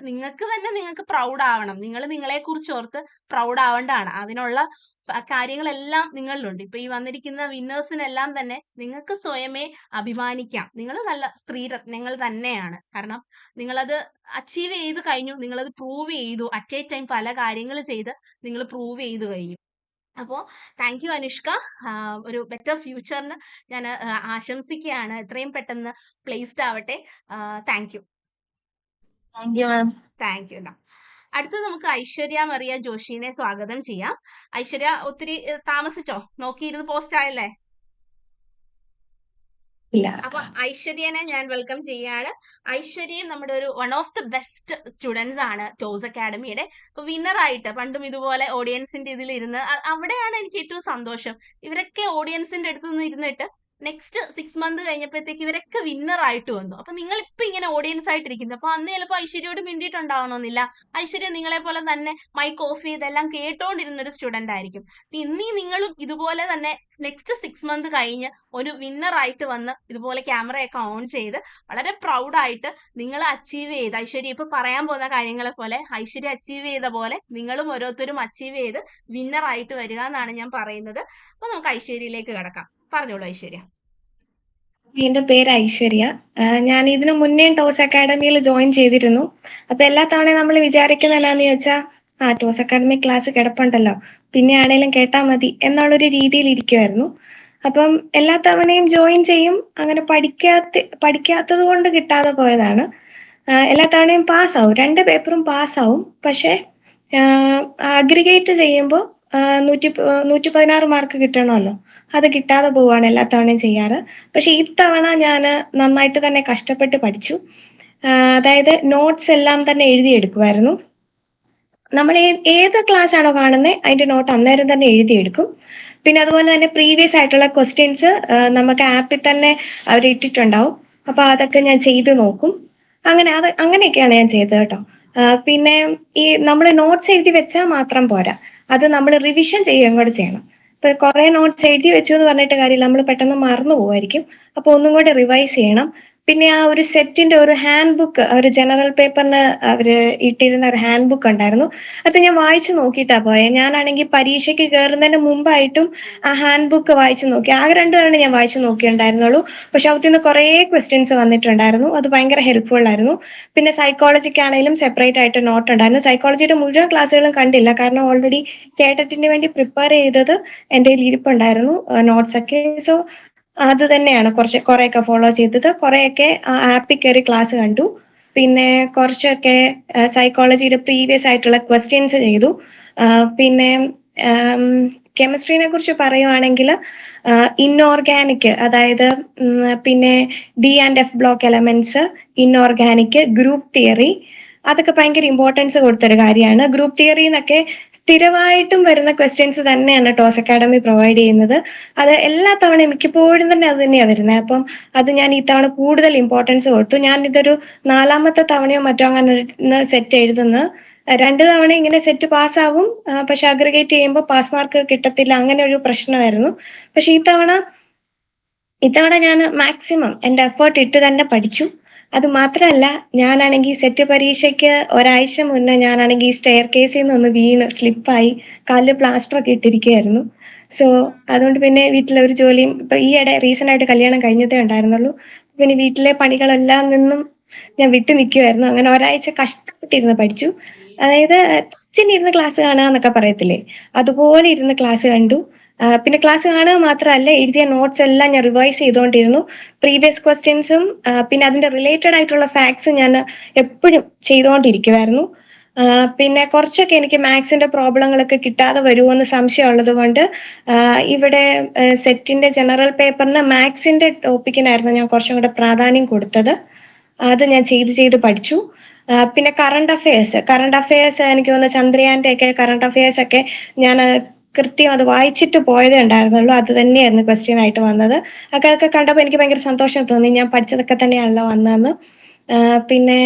നിങ്ങൾക്ക് പ്രൗഡ് ആവണം. നിങ്ങൾ നിങ്ങളെ കുറിച്ച് ഓർത്ത് പ്രൗഡ് ആവേണ്ടതാണ്. അതിനുള്ള കാര്യങ്ങളെല്ലാം നിങ്ങളിലുണ്ട്. ഇപ്പൊ ഈ വന്നിരിക്കുന്ന വിന്നേഴ്സിനെല്ലാം തന്നെ നിങ്ങൾക്ക് സ്വയമേ അഭിമാനിക്കാം. നിങ്ങൾ നല്ല സ്ത്രീരത്നങ്ങൾ തന്നെയാണ്. കാരണം നിങ്ങളത് അച്ചീവ് ചെയ്ത് കഴിഞ്ഞു, നിങ്ങളത് പ്രൂവ് ചെയ്തു. അറ്റ് എ ടൈം പല കാര്യങ്ങൾ ചെയ്ത് നിങ്ങൾ പ്രൂവ് ചെയ്തു കഴിഞ്ഞു. അപ്പോ താങ്ക് യു അനുഷ്ക. ഒരു ബെറ്റർ ഫ്യൂച്ചറിന് ഞാൻ ആശംസിക്കുകയാണ്. എത്രയും പെട്ടെന്ന് പ്ലേസ്ഡ് ആവട്ടെ. Thank you. Thank you ma'am. Thank you. അടുത്തത് നമുക്ക് ഐശ്വര്യ മറിയ ജോഷിനെ സ്വാഗതം ചെയ്യാം. ഐശ്വര്യ, ഒത്തിരി താമസിച്ചോ? നോക്കിയിരുന്ന് പോസ്റ്റ് ആയല്ലേ? ഇല്ല. അപ്പൊ ഐശ്വര്യനെ ഞാൻ വെൽക്കം ചെയ്യാണ്. ഐശ്വര്യയും നമ്മുടെ ഒരു one of the best students ആണ് ടോസ് അക്കാഡമിയുടെ. ഇപ്പൊ വിന്നർ ആയിട്ട് പണ്ടും ഇതുപോലെ ഓഡിയൻസിന്റെ ഇതിൽ ഇരുന്ന് അവിടെയാണ് എനിക്ക് ഏറ്റവും സന്തോഷം. ഇവരൊക്കെ ഓഡിയൻസിന്റെ അടുത്ത് നിന്ന് ഇരുന്നിട്ട് നെക്സ്റ്റ് 6 മന്ത് കഴിഞ്ഞപ്പോഴത്തേക്ക് ഇവരൊക്കെ വിന്നർ ആയിട്ട് വന്നു. അപ്പൊ നിങ്ങൾ ഇപ്പൊ ഇങ്ങനെ ഓഡിയൻസ് ആയിട്ടിരിക്കുന്നു. അപ്പൊ അന്ന് ചിലപ്പോൾ ഐശ്വര്യയോട് മിണ്ടിയിട്ടുണ്ടാവണമെന്നില്ല. ഐശ്വര്യ നിങ്ങളെ പോലെ തന്നെ മൈക്ക് ഓഫ് ചെയ്തെല്ലാം കേട്ടോണ്ടിരുന്ന ഒരു സ്റ്റുഡന്റ് ആയിരിക്കും. അപ്പൊ ഇന്നീ നിങ്ങളും ഇതുപോലെ തന്നെ നെക്സ്റ്റ് 6 മന്ത് കഴിഞ്ഞ് ഒരു വിന്നർ ആയിട്ട് വന്ന് ഇതുപോലെ ക്യാമറയൊക്കെ ഓൺ ചെയ്ത് വളരെ പ്രൗഡായിട്ട് നിങ്ങൾ അച്ചീവ് ചെയ്ത്, ഐശ്വര്യ ഇപ്പൊ പറയാൻ പോകുന്ന കാര്യങ്ങളെ പോലെ ഐശ്വര്യ അച്ചീവ് ചെയ്ത പോലെ നിങ്ങളും ഓരോരുത്തരും അച്ചീവ് ചെയ്ത് വിന്നർ ആയിട്ട് വരിക എന്നാണ് ഞാൻ പറയുന്നത്. അപ്പൊ നമുക്ക് ഐശ്വര്യയിലേക്ക് കിടക്കാം. പറഞ്ഞോളൂ ഐശ്വര്യ. എന്റെ പേര് ഐശ്വര്യ. ഞാൻ ഇതിനു മുന്നേ ടോസ് അക്കാഡമിയിൽ ജോയിൻ ചെയ്തിരുന്നു. അപ്പൊ എല്ലാ തവണയും നമ്മൾ വിചാരിക്കുന്ന എന്നാന്ന് ചോദിച്ചാൽ ടോസ് അക്കാഡമി ക്ലാസ് കിടപ്പുണ്ടല്ലോ, പിന്നെ ആണേലും കേട്ടാ മതി എന്നുള്ളൊരു രീതിയിൽ ഇരിക്കുമായിരുന്നു. അപ്പം എല്ലാ തവണയും ജോയിൻ ചെയ്യും, അങ്ങനെ പഠിക്കാത്തത് കൊണ്ട് കിട്ടാതെ പോയതാണ്. എല്ലാ തവണയും പാസ്സാവും, 2 പേപ്പറും പാസ്സാവും. പക്ഷെ അഗ്രിഗേറ്റ് ചെയ്യുമ്പോൾ 116 മാർക്ക് കിട്ടണമല്ലോ, അത് കിട്ടാതെ പോവാണ് എല്ലാ തവണയും ചെയ്യാറ്. പക്ഷെ ഇത്തവണ ഞാൻ നന്നായിട്ട് തന്നെ കഷ്ടപ്പെട്ട് പഠിച്ചു. അതായത് നോട്ട്സ് എല്ലാം തന്നെ എഴുതിയെടുക്കുമായിരുന്നു. നമ്മൾ ഏത് ക്ലാസ് ആണോ കാണുന്നത് അതിന്റെ നോട്ട് അന്നേരം തന്നെ എഴുതിയെടുക്കും. പിന്നെ അതുപോലെ തന്നെ പ്രീവിയസ് ആയിട്ടുള്ള ക്വസ്റ്റ്യൻസ് നമുക്ക് ആപ്പിൽ തന്നെ അവർ ഇട്ടിട്ടുണ്ടാവും. അപ്പൊ അതൊക്കെ ഞാൻ ചെയ്ത് നോക്കും. അങ്ങനെയൊക്കെയാണ് ഞാൻ ചെയ്തത് കേട്ടോ. പിന്നെ ഈ നമ്മൾ നോട്ട്സ് എഴുതി വെച്ചാൽ മാത്രം പോരാ, അത് നമ്മൾ റിവിഷൻ ചെയ്യുകയും കൂടെ ചെയ്യണം. ഇപ്പൊ കുറെ നോട്ട്സ് എഴുതി വെച്ചു എന്ന് പറഞ്ഞിട്ട് കാര്യമില്ല, നമ്മൾ പെട്ടെന്ന് മറന്നു പോവായിരിക്കും. അപ്പൊ ഒന്നും കൂടെ റിവൈസ് ചെയ്യണം. പിന്നെ ആ ഒരു സെറ്റിന്റെ ഒരു ഹാൻഡ് ബുക്ക്, ഒരു ജനറൽ പേപ്പറിന് അവര് ഇട്ടിരുന്ന ഒരു ഹാൻഡ് ബുക്ക് ഉണ്ടായിരുന്നു. അത് ഞാൻ വായിച്ചു നോക്കിയിട്ടാ പോയെ. ഞാനാണെങ്കിൽ പരീക്ഷയ്ക്ക് കയറുന്നതിന് മുമ്പായിട്ടും ആ ഹാൻഡ് ബുക്ക് വായിച്ചു നോക്കി. ആകെ 2 തവണ ഞാൻ വായിച്ചു നോക്കിയിട്ടുണ്ടായിരുന്നുള്ളൂ. പക്ഷെ അതിൽ നിന്ന് കുറേ ക്വസ്റ്റ്യൻസ് വന്നിട്ടുണ്ടായിരുന്നു. അത് ഭയങ്കര ഹെൽപ്ഫുൾ ആയിരുന്നു. പിന്നെ സൈക്കോളജിക്കാണെങ്കിലും സെപ്പറേറ്റ് ആയിട്ട് നോട്ട് ഉണ്ടായിരുന്നു. സൈക്കോളജിയുടെ മുഴുവൻ ക്ലാസ്സുകളും കണ്ടില്ല, കാരണം ഓൾറെഡി കേട്ടറ്റിന് വേണ്ടി പ്രിപ്പയർ ചെയ്തത് എൻ്റെ കയ്യിൽ ഇരിപ്പുണ്ടായിരുന്നു നോട്ട്സ് ഒക്കെ. സോ അത് തന്നെയാണ് കുറെയൊക്കെ ഫോളോ ചെയ്തത്. കുറെയൊക്കെ ആപ്പിൽ കയറി ക്ലാസ് കണ്ടു. പിന്നെ കുറച്ചൊക്കെ സൈക്കോളജിയുടെ പ്രീവിയസ് ആയിട്ടുള്ള ക്വസ്റ്റ്യൻസ് ചെയ്തു. പിന്നെ കെമിസ്ട്രീനെ കുറിച്ച് പറയുവാണെങ്കിൽ ഇൻഓർഗാനിക്, അതായത് പിന്നെ D and F block elements, inorganic, group theory, അതൊക്കെ ഭയങ്കര ഇമ്പോർട്ടൻസ് കൊടുത്തൊരു കാര്യമാണ്. ഗ്രൂപ്പ് തിയറി എന്നൊക്കെ സ്ഥിരമായിട്ടും വരുന്ന ക്വസ്റ്റ്യൻസ് തന്നെയാണ് ടോസ് അക്കാഡമി പ്രൊവൈഡ് ചെയ്യുന്നത്. അത് എല്ലാ തവണയും മിക്കപ്പോഴും തന്നെ അത് തന്നെയാണ് വരുന്നത്. അപ്പം അത് ഞാൻ ഈ തവണ കൂടുതൽ ഇമ്പോർട്ടൻസ് കൊടുത്തു. ഞാൻ ഇതൊരു 4ാമത്തെ തവണയോ മറ്റോ അങ്ങനെ സെറ്റ് എഴുതുന്നു. 2 തവണ ഇങ്ങനെ സെറ്റ് പാസ്സാവും, പക്ഷെ അഗ്രിഗേറ്റ് ചെയ്യുമ്പോൾ പാസ് മാർക്ക് കിട്ടത്തില്ല, അങ്ങനെ ഒരു പ്രശ്നമായിരുന്നു. പക്ഷെ ഇത്തവണ ഞാൻ മാക്സിമം എൻ്റെ എഫേർട്ട് ഇട്ട് തന്നെ പഠിച്ചു. അത് മാത്രമല്ല, ഞാനാണെങ്കിൽ സെറ്റ് പരീക്ഷയ്ക്ക് ഒരാഴ്ച മുന്നേ ഞാനാണെങ്കിൽ സ്റ്റെയർ കേസിൽ നിന്നൊന്ന് വീണ് സ്ലിപ്പായി കാലിൽ പ്ലാസ്റ്റർ ഒക്കെ ഇട്ടിരിക്കുകയായിരുന്നു. സോ അതുകൊണ്ട് പിന്നെ വീട്ടിലെ ഒരു ജോലിയും, ഇപ്പൊ ഈയിടെ റീസെന്റ് ആയിട്ട് കല്യാണം കഴിഞ്ഞതേ ഉണ്ടായിരുന്നുള്ളൂ. പിന്നെ വീട്ടിലെ പണികളെല്ലാം നിന്നും ഞാൻ വിട്ടു നിൽക്കുമായിരുന്നു. അങ്ങനെ ഒരാഴ്ച കഷ്ടപ്പെട്ടിരുന്ന് പഠിച്ചു. അതായത് ഇരുന്ന് ക്ലാസ് കാണുക എന്നൊക്കെ പറയത്തില്ലേ, അതുപോലെ ഇരുന്ന് ക്ലാസ് കണ്ടു. പിന്നെ ക്ലാസ് കാണുക മാത്രമല്ല, എഴുതിയ നോട്ട്സ് എല്ലാം ഞാൻ റിവൈസ് ചെയ്തുകൊണ്ടിരുന്നു. പ്രീവിയസ് ക്വസ്റ്റ്യൻസും പിന്നെ അതിന്റെ റിലേറ്റഡ് ആയിട്ടുള്ള ഫാക്ട്സ് ഞാൻ എപ്പോഴും ചെയ്തുകൊണ്ടിരിക്കുമായിരുന്നു. പിന്നെ കുറച്ചൊക്കെ എനിക്ക് മാത്സിന്റെ പ്രോബ്ലങ്ങളൊക്കെ കിട്ടാതെ വരുമോ എന്ന് സംശയമുള്ളത് കൊണ്ട് ഇവിടെ സെറ്റിന്റെ ജനറൽ പേപ്പറിന് മാത്സിന്റെ ടോപ്പിക്കിനായിരുന്നു ഞാൻ കുറച്ചും കൂടെ പ്രാധാന്യം കൊടുത്തത്. അത് ഞാൻ ചെയ്ത് പഠിച്ചു. പിന്നെ കറണ്ട് അഫയേഴ്സ് എനിക്ക് തോന്നുന്നു ചന്ദ്രയാന്റെ ഒക്കെ കറണ്ട് അഫയേഴ്സ് ഒക്കെ ഞാൻ കൃത്യം അത് വായിച്ചിട്ട് പോയതേ ഉണ്ടായിരുന്നുള്ളൂ. അത് തന്നെയായിരുന്നു ക്വസ്റ്റ്യൻ ആയിട്ട് വന്നത്. അതൊക്കെ കണ്ടപ്പോൾ എനിക്ക് ഭയങ്കര സന്തോഷം തോന്നി, ഞാൻ പഠിച്ചതൊക്കെ തന്നെയാണല്ലോ വന്നതെന്ന്. പിന്നെ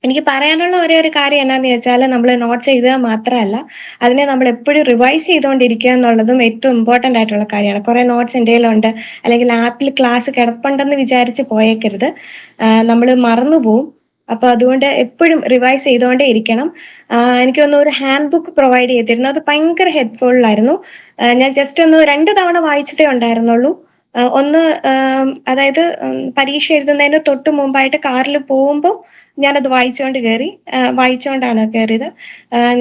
എനിക്ക് പറയാനുള്ള ഒരേ ഒരു കാര്യം എന്നാന്ന് വെച്ചാൽ, നമ്മൾ നോട്ട്സ് എഴുതുക മാത്രമല്ല, അതിനെ നമ്മൾ എപ്പോഴും റിവൈസ് ചെയ്തുകൊണ്ടിരിക്കുക എന്നുള്ളതും ഏറ്റവും ഇമ്പോർട്ടൻ്റ് ആയിട്ടുള്ള കാര്യമാണ്. കുറേ നോട്ട്സ് എൻ്റെ കയ്യിലുണ്ട്, അല്ലെങ്കിൽ ആപ്പിൽ ക്ലാസ് കിടപ്പുണ്ടെന്ന് വിചാരിച്ച് പോയേക്കരുത്, നമ്മൾ മറന്നുപോകും. അപ്പൊ അതുകൊണ്ട് എപ്പോഴും റിവൈസ് ചെയ്തുകൊണ്ടേ ഇരിക്കണം. എനിക്ക് തോന്നുന്നു ഒരു ഹാൻഡ് ബുക്ക് പ്രൊവൈഡ് ചെയ്തിരുന്നു, അത് ഭയങ്കര ഹെൽപ്ഫുൾ ആയിരുന്നു. ഞാൻ ജസ്റ്റ് ഒന്ന് 2 തവണ വായിച്ചിട്ടേ ഉണ്ടായിരുന്നുള്ളൂ. ഒന്ന് അതായത് പരീക്ഷ എഴുതുന്നതിന് തൊട്ട് മുമ്പായിട്ട് കാറിൽ പോകുമ്പോൾ ഞാനത് വായിച്ചുകൊണ്ടാണ് കയറിയത്.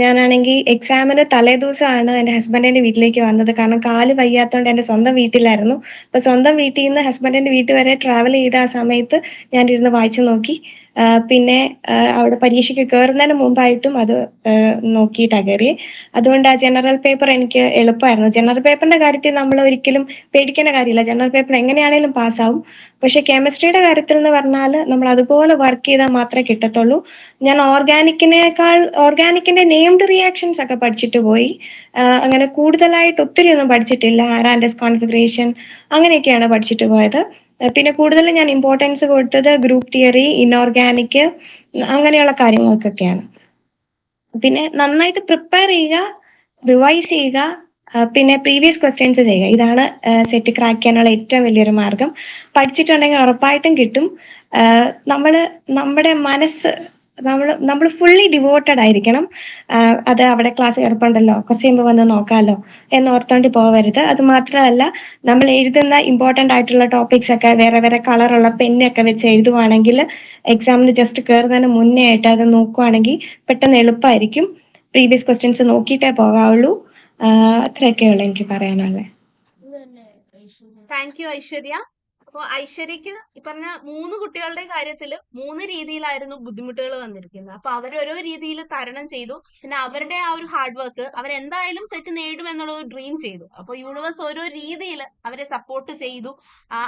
ഞാനാണെങ്കിൽ എക്സാമിന് തലേദിവസമാണ് എൻ്റെ ഹസ്ബൻഡിന്റെ വീട്ടിലേക്ക് വന്നത്. കാരണം കാല് വയ്യാത്തതുകൊണ്ട് എൻ്റെ സ്വന്തം വീട്ടിലായിരുന്നു. അപ്പൊ സ്വന്തം വീട്ടിൽ നിന്ന് ഹസ്ബൻഡിന്റെ വീട്ടിൽ വരെ ട്രാവൽ ചെയ്ത ആ സമയത്ത് ഞാനിരുന്ന് വായിച്ചു നോക്കി. പിന്നെ അവിടെ പരീക്ഷയ്ക്ക് കയറുന്നതിന് മുമ്പായിട്ടും അത് നോക്കിയിട്ടാണ് കയറി. അതുകൊണ്ട് ആ ജനറൽ പേപ്പർ എനിക്ക് എളുപ്പമായിരുന്നു. ജനറൽ പേപ്പറിന്റെ കാര്യത്തിൽ നമ്മൾ ഒരിക്കലും പേടിക്കേണ്ട കാര്യമില്ല. ജനറൽ പേപ്പർ എങ്ങനെയാണേലും പാസ്സാവും. പക്ഷെ കെമിസ്ട്രിയുടെ കാര്യത്തിൽ എന്ന് പറഞ്ഞാൽ നമ്മൾ അതുപോലെ വർക്ക് ചെയ്താൽ മാത്രമേ കിട്ടത്തുള്ളൂ. ഞാൻ ഓർഗാനിക്കിന്റെ നെയിംഡ് റിയാക്ഷൻസ് ഒക്കെ പഠിച്ചിട്ട് പോയി. അങ്ങനെ കൂടുതലായിട്ട് ഒത്തിരി ഒന്നും പഠിച്ചിട്ടില്ല. ആരാൻഡസ് കോൺഫിഗറേഷൻ അങ്ങനെയൊക്കെയാണ് പഠിച്ചിട്ട് പോയത്. പിന്നെ കൂടുതൽ ഞാൻ ഇമ്പോർട്ടൻസ് കൊടുത്തത് ഗ്രൂപ്പ് തിയറി, ഇൻഓർഗാനിക് അങ്ങനെയുള്ള കാര്യങ്ങൾക്കൊക്കെയാണ്. പിന്നെ നന്നായിട്ട് പ്രിപ്പയർ ചെയ്യുക, റിവൈസ് ചെയ്യുക, പിന്നെ പ്രീവിയസ് ക്വസ്റ്റ്യൻസ് ചെയ്യുക. ഇതാണ് സെറ്റ് ക്രാക്ക് ചെയ്യാനുള്ള ഏറ്റവും വലിയൊരു മാർഗം. പഠിച്ചിട്ടുണ്ടെങ്കിൽ ഉറപ്പായിട്ടും കിട്ടും. നമ്മുടെ മനസ്സ് നമ്മൾ ഫുള്ളി ഡിവോട്ടഡ് ആയിരിക്കണം. അത് അവിടെ ക്ലാസ് കിടപ്പുണ്ടല്ലോ, കുറച്ച് കഴിയുമ്പോൾ വന്ന് നോക്കാമല്ലോ എന്നോർത്തോണ്ട് പോവരുത്. അത് മാത്രമല്ല, നമ്മൾ എഴുതുന്ന ഇമ്പോർട്ടൻ്റ് ആയിട്ടുള്ള ടോപ്പിക്സ് ഒക്കെ വേറെ വേറെ കളറുള്ള പെന്നൊക്കെ വെച്ച് എഴുതുവാണെങ്കിൽ എക്സാമിന് ജസ്റ്റ് കയറുന്നതിന് മുന്നേ ആയിട്ട് അത് നോക്കുവാണെങ്കിൽ പെട്ടെന്ന് എളുപ്പമായിരിക്കും. പ്രീവിയസ് ക്വസ്റ്റ്യൻസ് നോക്കിയിട്ടേ പോകാവുള്ളൂ. അത്രയൊക്കെയുള്ളൂ എനിക്ക് പറയാനുള്ളത്. Thank you Aishwarya. അപ്പോൾ ഐശ്വര്യക്ക് ഈ പറഞ്ഞ 3 കുട്ടികളുടെ കാര്യത്തിൽ 3 രീതിയിലായിരുന്നു ബുദ്ധിമുട്ടുകൾ വന്നിരിക്കുന്നത്. അപ്പൊ അവരോരോ രീതിയിൽ തരണം ചെയ്തു. പിന്നെ അവരുടെ ആ ഒരു ഹാർഡ് വർക്ക്, അവരെന്തായാലും സെറ്റ് നേടും എന്നുള്ള ഒരു ഡ്രീം ചെയ്തു. അപ്പൊ യൂണിവേഴ്സ് ഓരോ രീതിയിൽ അവരെ സപ്പോർട്ട് ചെയ്തു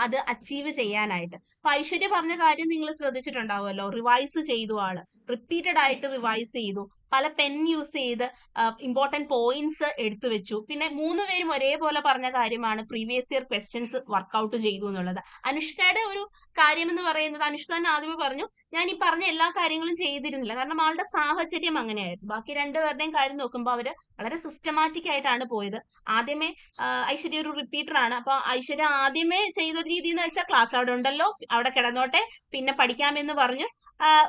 അത് അച്ചീവ് ചെയ്യാനായിട്ട്. അപ്പൊ ഐശ്വര്യ പറഞ്ഞ കാര്യം നിങ്ങൾ ശ്രദ്ധിച്ചിട്ടുണ്ടാവുമല്ലോ, റിവൈസ് ചെയ്തു. ആള് റിപ്പീറ്റഡ് ആയിട്ട് റിവൈസ് ചെയ്തു, പല പെൻ യൂസ് ചെയ്ത് ഇമ്പോർട്ടന്റ് പോയിന്റ്സ് എടുത്തു വെച്ചു. പിന്നെ 3 പേരും ഒരേപോലെ പറഞ്ഞ കാര്യമാണ് പ്രീവിയസ് ഇയർ ക്വസ്റ്റ്യൻസ് വർക്ക്ഔട്ട് ചെയ്തു എന്നുള്ളത്. അനുഷ്കയുടെ ഒരു കാര്യം എന്ന് പറയുന്നത്, അനുഷ്ക തന്നെ ആദ്യമേ പറഞ്ഞു, ഞാൻ ഈ പറഞ്ഞ എല്ലാ കാര്യങ്ങളും ചെയ്തിരുന്നില്ല, കാരണം ആളുടെ സാഹചര്യം അങ്ങനെയായിരുന്നു. ബാക്കി 2 പേരുടെയും കാര്യം നോക്കുമ്പോൾ അവര് വളരെ സിസ്റ്റമാറ്റിക് ആയിട്ടാണ് പോയത്. ആദ്യമേ ഐശ്വര്യ ഒരു റിപ്പീറ്റർ ആണ്. അപ്പൊ ഐശ്വര്യ ആദ്യമേ ചെയ്തൊരു രീതി എന്ന് വെച്ചാൽ, ക്ലാസ് അവിടെ ഉണ്ടല്ലോ, അവിടെ കിടന്നോട്ടെ, പിന്നെ പഠിക്കാമെന്ന് പറഞ്ഞു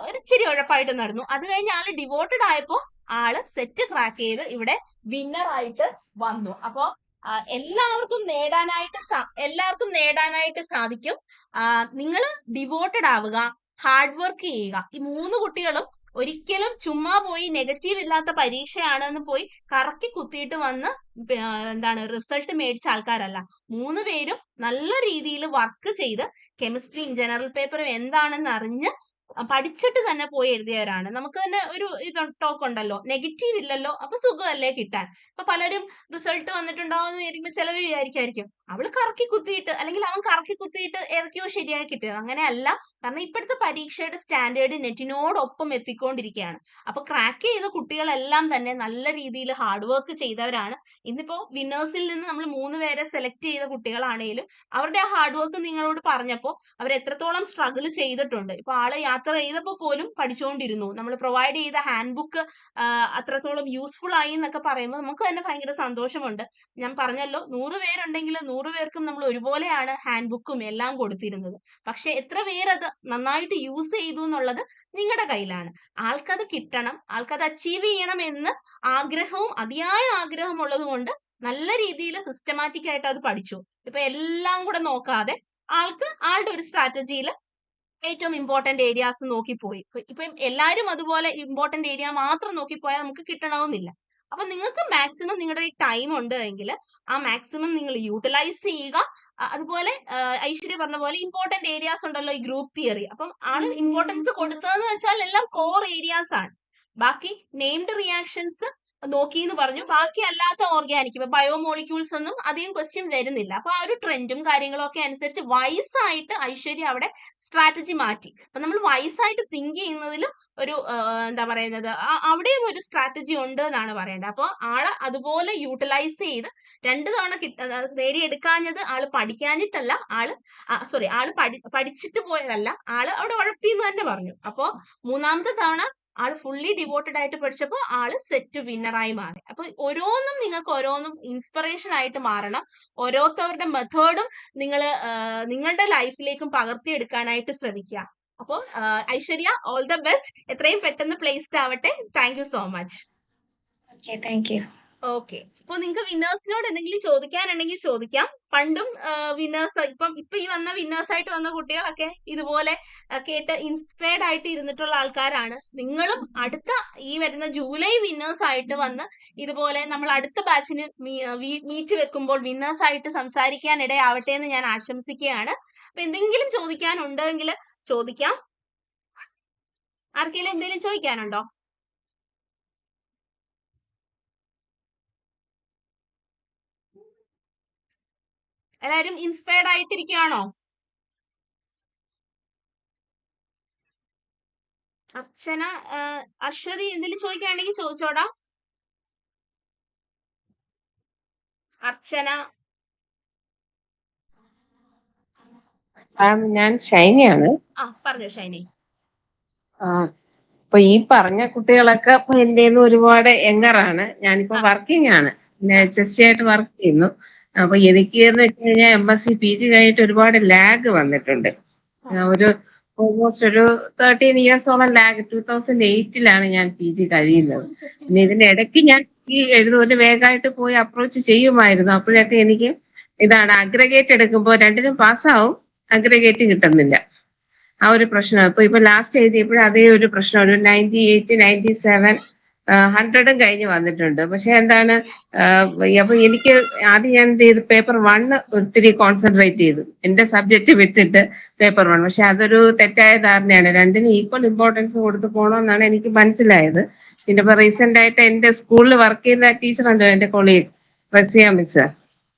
ഒരു ഇച്ചിരി ഉഴപ്പായിട്ട് നടന്നു. അത് കഴിഞ്ഞ് ആള് ഡിവോട്ടഡ് ആയപ്പോ ആള് സെറ്റ് ക്രാക്ക് ചെയ്ത് ഇവിടെ വിന്നർ ആയിട്ട് വന്നു. അപ്പോ എല്ലാവർക്കും നേടാനായിട്ട് സാധിക്കും. നിങ്ങൾ ഡിവോട്ടഡ് ആവുക, ഹാർഡ് വർക്ക് ചെയ്യുക. ഈ 3 കുട്ടികളും ഒരിക്കലും ചുമ്മാ പോയി നെഗറ്റീവ് ഇല്ലാത്ത പരീക്ഷയാണെന്ന് പോയി കറക്കി കുത്തിയിട്ട് വന്ന് റിസൾട്ട് മേടിച്ച ആൾക്കാരല്ല. 3 പേരും നല്ല രീതിയിൽ വർക്ക് ചെയ്ത് കെമിസ്ട്രിയും ജനറൽ പേപ്പറും എന്താണെന്ന് അറിഞ്ഞ് പഠിച്ചിട്ട് തന്നെ പോയി എഴുതിയവരാണ്. നമുക്ക് തന്നെ ഒരു ടോക്ക് ഉണ്ടല്ലോ, നെഗറ്റീവ് ഇല്ലല്ലോ, അപ്പൊ സുഖമല്ലേ കിട്ടാൻ. അപ്പൊ പലരും റിസൾട്ട് വന്നിട്ടുണ്ടാവുമെന്ന് വിചാരിക്കുമ്പോൾ ചിലവർ വിചാരിക്കായിരിക്കും അവള് കറക്കി കുത്തിയിട്ട് അല്ലെങ്കിൽ അവൻ കറക്കി കുത്തിയിട്ട് ഏതൊക്കെയോ ശരിയായി കിട്ടിയത്. അങ്ങനെയല്ല. കാരണം ഇപ്പോഴത്തെ പരീക്ഷയുടെ സ്റ്റാൻഡേർഡ് നെറ്റിനോടൊപ്പം എത്തിക്കൊണ്ടിരിക്കുകയാണ്. അപ്പൊ ക്രാക്ക് ചെയ്ത കുട്ടികളെല്ലാം തന്നെ നല്ല രീതിയിൽ ഹാർഡ് വർക്ക് ചെയ്തവരാണ്. ഇന്നിപ്പോ വിന്നേഴ്സിൽ നിന്ന് നമ്മൾ 3 പേരെ സെലക്ട് ചെയ്ത കുട്ടികളാണെങ്കിലും അവരുടെ ആ ഹാർഡ് വർക്ക് നിങ്ങളോട് പറഞ്ഞപ്പോൾ അവർ എത്രത്തോളം സ്ട്രഗിൾ ചെയ്തിട്ടുണ്ട്. ഇപ്പൊ ആള് യാത്ര ചെയ്തപ്പോൾ പോലും പഠിച്ചുകൊണ്ടിരുന്നു. നമ്മൾ പ്രൊവൈഡ് ചെയ്ത ഹാൻഡ് ബുക്ക് അത്രത്തോളം യൂസ്ഫുൾ ആയി എന്നൊക്കെ പറയുമ്പോൾ നമുക്ക് തന്നെ ഭയങ്കര സന്തോഷമുണ്ട്. ഞാൻ പറഞ്ഞല്ലോ, 100 പേരുണ്ടെങ്കിൽ 100 പേർക്കും നമ്മൾ ഒരുപോലെയാണ് ഹാൻഡ് ബുക്കും എല്ലാം കൊടുത്തിരുന്നത്. പക്ഷെ എത്ര പേരത് നന്നായിട്ട് യൂസ് ചെയ്തു എന്നുള്ളത് നിങ്ങളുടെ കയ്യിലാണ്. ആൾക്കത് കിട്ടണം, ആൾക്കത് അച്ചീവ് ചെയ്യണം എന്ന് അതിയായ ആഗ്രഹം ഉള്ളത് കൊണ്ട് നല്ല രീതിയിൽ സിസ്റ്റമാറ്റിക് ആയിട്ട് അത് പഠിച്ചു. ഇപ്പൊ എല്ലാം കൂടെ നോക്കാതെ ആളുടെ ഒരു സ്ട്രാറ്റജിയിൽ ഏറ്റവും ഇമ്പോർട്ടന്റ് ഏരിയാസ് നോക്കിപ്പോയി. ഇപ്പൊ എല്ലാരും അതുപോലെ ഇമ്പോർട്ടന്റ് ഏരിയ മാത്രം നോക്കിപ്പോയാൽ നമുക്ക് കിട്ടണമെന്നില്ല. അപ്പൊ നിങ്ങൾക്ക് മാക്സിമം നിങ്ങളുടെ ഈ ടൈം ഉണ്ട് എങ്കിൽ ആ മാക്സിമം നിങ്ങൾ യൂട്ടിലൈസ് ചെയ്യുക. അതുപോലെ ഐശ്വര്യ പറഞ്ഞ പോലെ ഇമ്പോർട്ടന്റ് ഏരിയാസ് ഉണ്ടല്ലോ, ഈ ഗ്രൂപ്പ് തിയറി. അപ്പം ആള് ഇമ്പോർട്ടൻസ് കൊടുത്തതെന്ന് വെച്ചാൽ എല്ലാം കോർ ഏരിയാസ് ആണ്. ബാക്കി നെയിംഡ് റിയാക്ഷൻസ് നോക്കി എന്ന് പറഞ്ഞു. ബാക്കി അല്ലാത്ത ഓർഗാനിക്, ഇപ്പൊ ബയോമോളിക്യൂൾസ് ഒന്നും അധികം ക്വസ്റ്റ്യൻ വരുന്നില്ല. അപ്പൊ ആ ഒരു ട്രെൻഡും കാര്യങ്ങളും ഒക്കെ അനുസരിച്ച് വയസ്സായിട്ട് ഐശ്വര്യ അവിടെ സ്ട്രാറ്റജി മാറ്റി. അപ്പൊ നമ്മൾ വയസ്സായിട്ട് തിങ്ക് ചെയ്യുന്നതിലും ഒരു അവിടെയും ഒരു സ്ട്രാറ്റജി ഉണ്ട് എന്നാണ് പറയേണ്ടത്. അപ്പൊ ആള് അതുപോലെ യൂട്ടിലൈസ് ചെയ്ത് 2 തവണ നേടിയെടുക്കാഞ്ഞത് ആള് പഠിക്കാഞ്ഞിട്ടല്ല, ആള് പഠിച്ചിട്ട് പോയതല്ല, ആള് അവിടെ ഉഴപ്പിന്ന് തന്നെ പറഞ്ഞു. അപ്പൊ 3ാമത്തെ തവണ ആള് ഫുള്ളി ഡിവോട്ടഡ് ആയിട്ട് പഠിച്ചപ്പോ ആള് സെറ്റ് വിന്നറായി മാറി. അപ്പൊ നിങ്ങൾക്ക് ഓരോന്നും ഇൻസ്പിറേഷൻ ആയിട്ട് മാറണം. ഓരോരുത്തവരുടെ മെത്തേഡും നിങ്ങൾ നിങ്ങളുടെ ലൈഫിലേക്കും പകർത്തിയെടുക്കാനായിട്ട് ശ്രമിക്കുക. അപ്പോൾ ഐശ്വര്യ, ഓൾ ദ ബെസ്റ്റ്. എത്രയും പെട്ടെന്ന് പ്ലേസ്ഡ് ആവട്ടെ. Thank you so much. Thank you. Okay. ഇപ്പൊ നിങ്ങൾക്ക് വിന്നേഴ്സിനോട് എന്തെങ്കിലും ചോദിക്കാനുണ്ടെങ്കിൽ ചോദിക്കാം. പണ്ടും വിന്നേഴ്സ്, ഇപ്പൊ ഈ വന്ന വിന്നേഴ്സ് ആയിട്ട് വന്ന കുട്ടികളൊക്കെ ഇതുപോലെ കേട്ട് ഇൻസ്പയർഡ് ആയിട്ട് ഇരുന്നിട്ടുള്ള ആൾക്കാരാണ്. നിങ്ങളും അടുത്ത ഈ വരുന്ന ജൂലൈ വിന്നേഴ്സ് ആയിട്ട് വന്ന് ഇതുപോലെ നമ്മൾ അടുത്ത ബാച്ചിന് മീറ്റ് വെക്കുമ്പോൾ വിന്നേഴ്സ് ആയിട്ട് സംസാരിക്കാൻ ഇടയാവട്ടെ എന്ന് ഞാൻ ആശംസിക്കുകയാണ്. അപ്പൊ എന്തെങ്കിലും ചോദിക്കാനുണ്ടെങ്കിൽ ചോദിക്കാം. ആർക്കെങ്കിലും എന്തെങ്കിലും ചോദിക്കാനുണ്ടോ? എല്ലാരും ഇൻസ്പയർഡ് ആയിട്ടിരിക്കുകയാണോ? അർച്ചന, അശ്വതി എന്തെങ്കിലും ചോദിക്കുകയാണെങ്കിൽ ചോദിച്ചോടാ. അർച്ചന. ഞാൻ ഷൈനിയാണ്. പറഞ്ഞോ ഷൈനി. ഇപ്പൊ ഈ പറഞ്ഞ കുട്ടികളൊക്കെ ഇപ്പൊ എന്റെ ഒരുപാട് യങ്ങറാണ്. ഞാനിപ്പോ വർക്കിംഗ് ആണ്, HSC ആയിട്ട് വർക്ക് ചെയ്യുന്നു. അപ്പൊ എനിക്ക് എന്ന് വെച്ച് കഴിഞ്ഞാൽ MSc PG കഴിഞ്ഞിട്ട് ഒരുപാട് ലാഗ് വന്നിട്ടുണ്ട്. ഒരു ഓൾമോസ്റ്റ് ഒരു 13 ഇയേഴ്സോളം ലാഗ്. 2008 ഞാൻ PG കഴിയുന്നത്. പിന്നെ ഇതിന്റെ ഇടയ്ക്ക് ഞാൻ ഒരു വേഗമായിട്ട് പോയി അപ്രോച്ച് ചെയ്യുമായിരുന്നു. അപ്പോഴൊക്കെ എനിക്ക് ഇതാണ് അഗ്രഗേറ്റ് എടുക്കുമ്പോൾ രണ്ടിനും പാസ്സാവും, അഗ്രഗേറ്റ് കിട്ടുന്നില്ല. ആ ഒരു പ്രശ്നം. ഇപ്പൊ ലാസ്റ്റ് എഴുതിയപ്പോഴും അതേ ഒരു പ്രശ്നം. ഒരു 98, 97, 100 കഴിഞ്ഞ് വന്നിട്ടുണ്ട്. പക്ഷെ എന്താണ്, അപ്പൊ എനിക്ക് ആദ്യം ഞാൻ എന്ത് ചെയ്തു, പേപ്പർ 1 ഒത്തിരി കോൺസെൻട്രേറ്റ് ചെയ്തു, എന്റെ സബ്ജക്ട് വിട്ടിട്ട് പേപ്പർ 1. പക്ഷെ അതൊരു തെറ്റായ ധാരണയാണ്. രണ്ടിനും ഈക്വൽ ഇമ്പോർട്ടൻസ് കൊടുത്ത് പോകണമെന്നാണ് എനിക്ക് മനസ്സിലായത്. പിന്നെ ഇപ്പൊ റീസെന്റ് ആയിട്ട് എന്റെ സ്കൂളിൽ വർക്ക് ചെയ്യുന്ന ടീച്ചറുണ്ട്, എന്റെ കൊളീഗ് റസിയ മിസ്.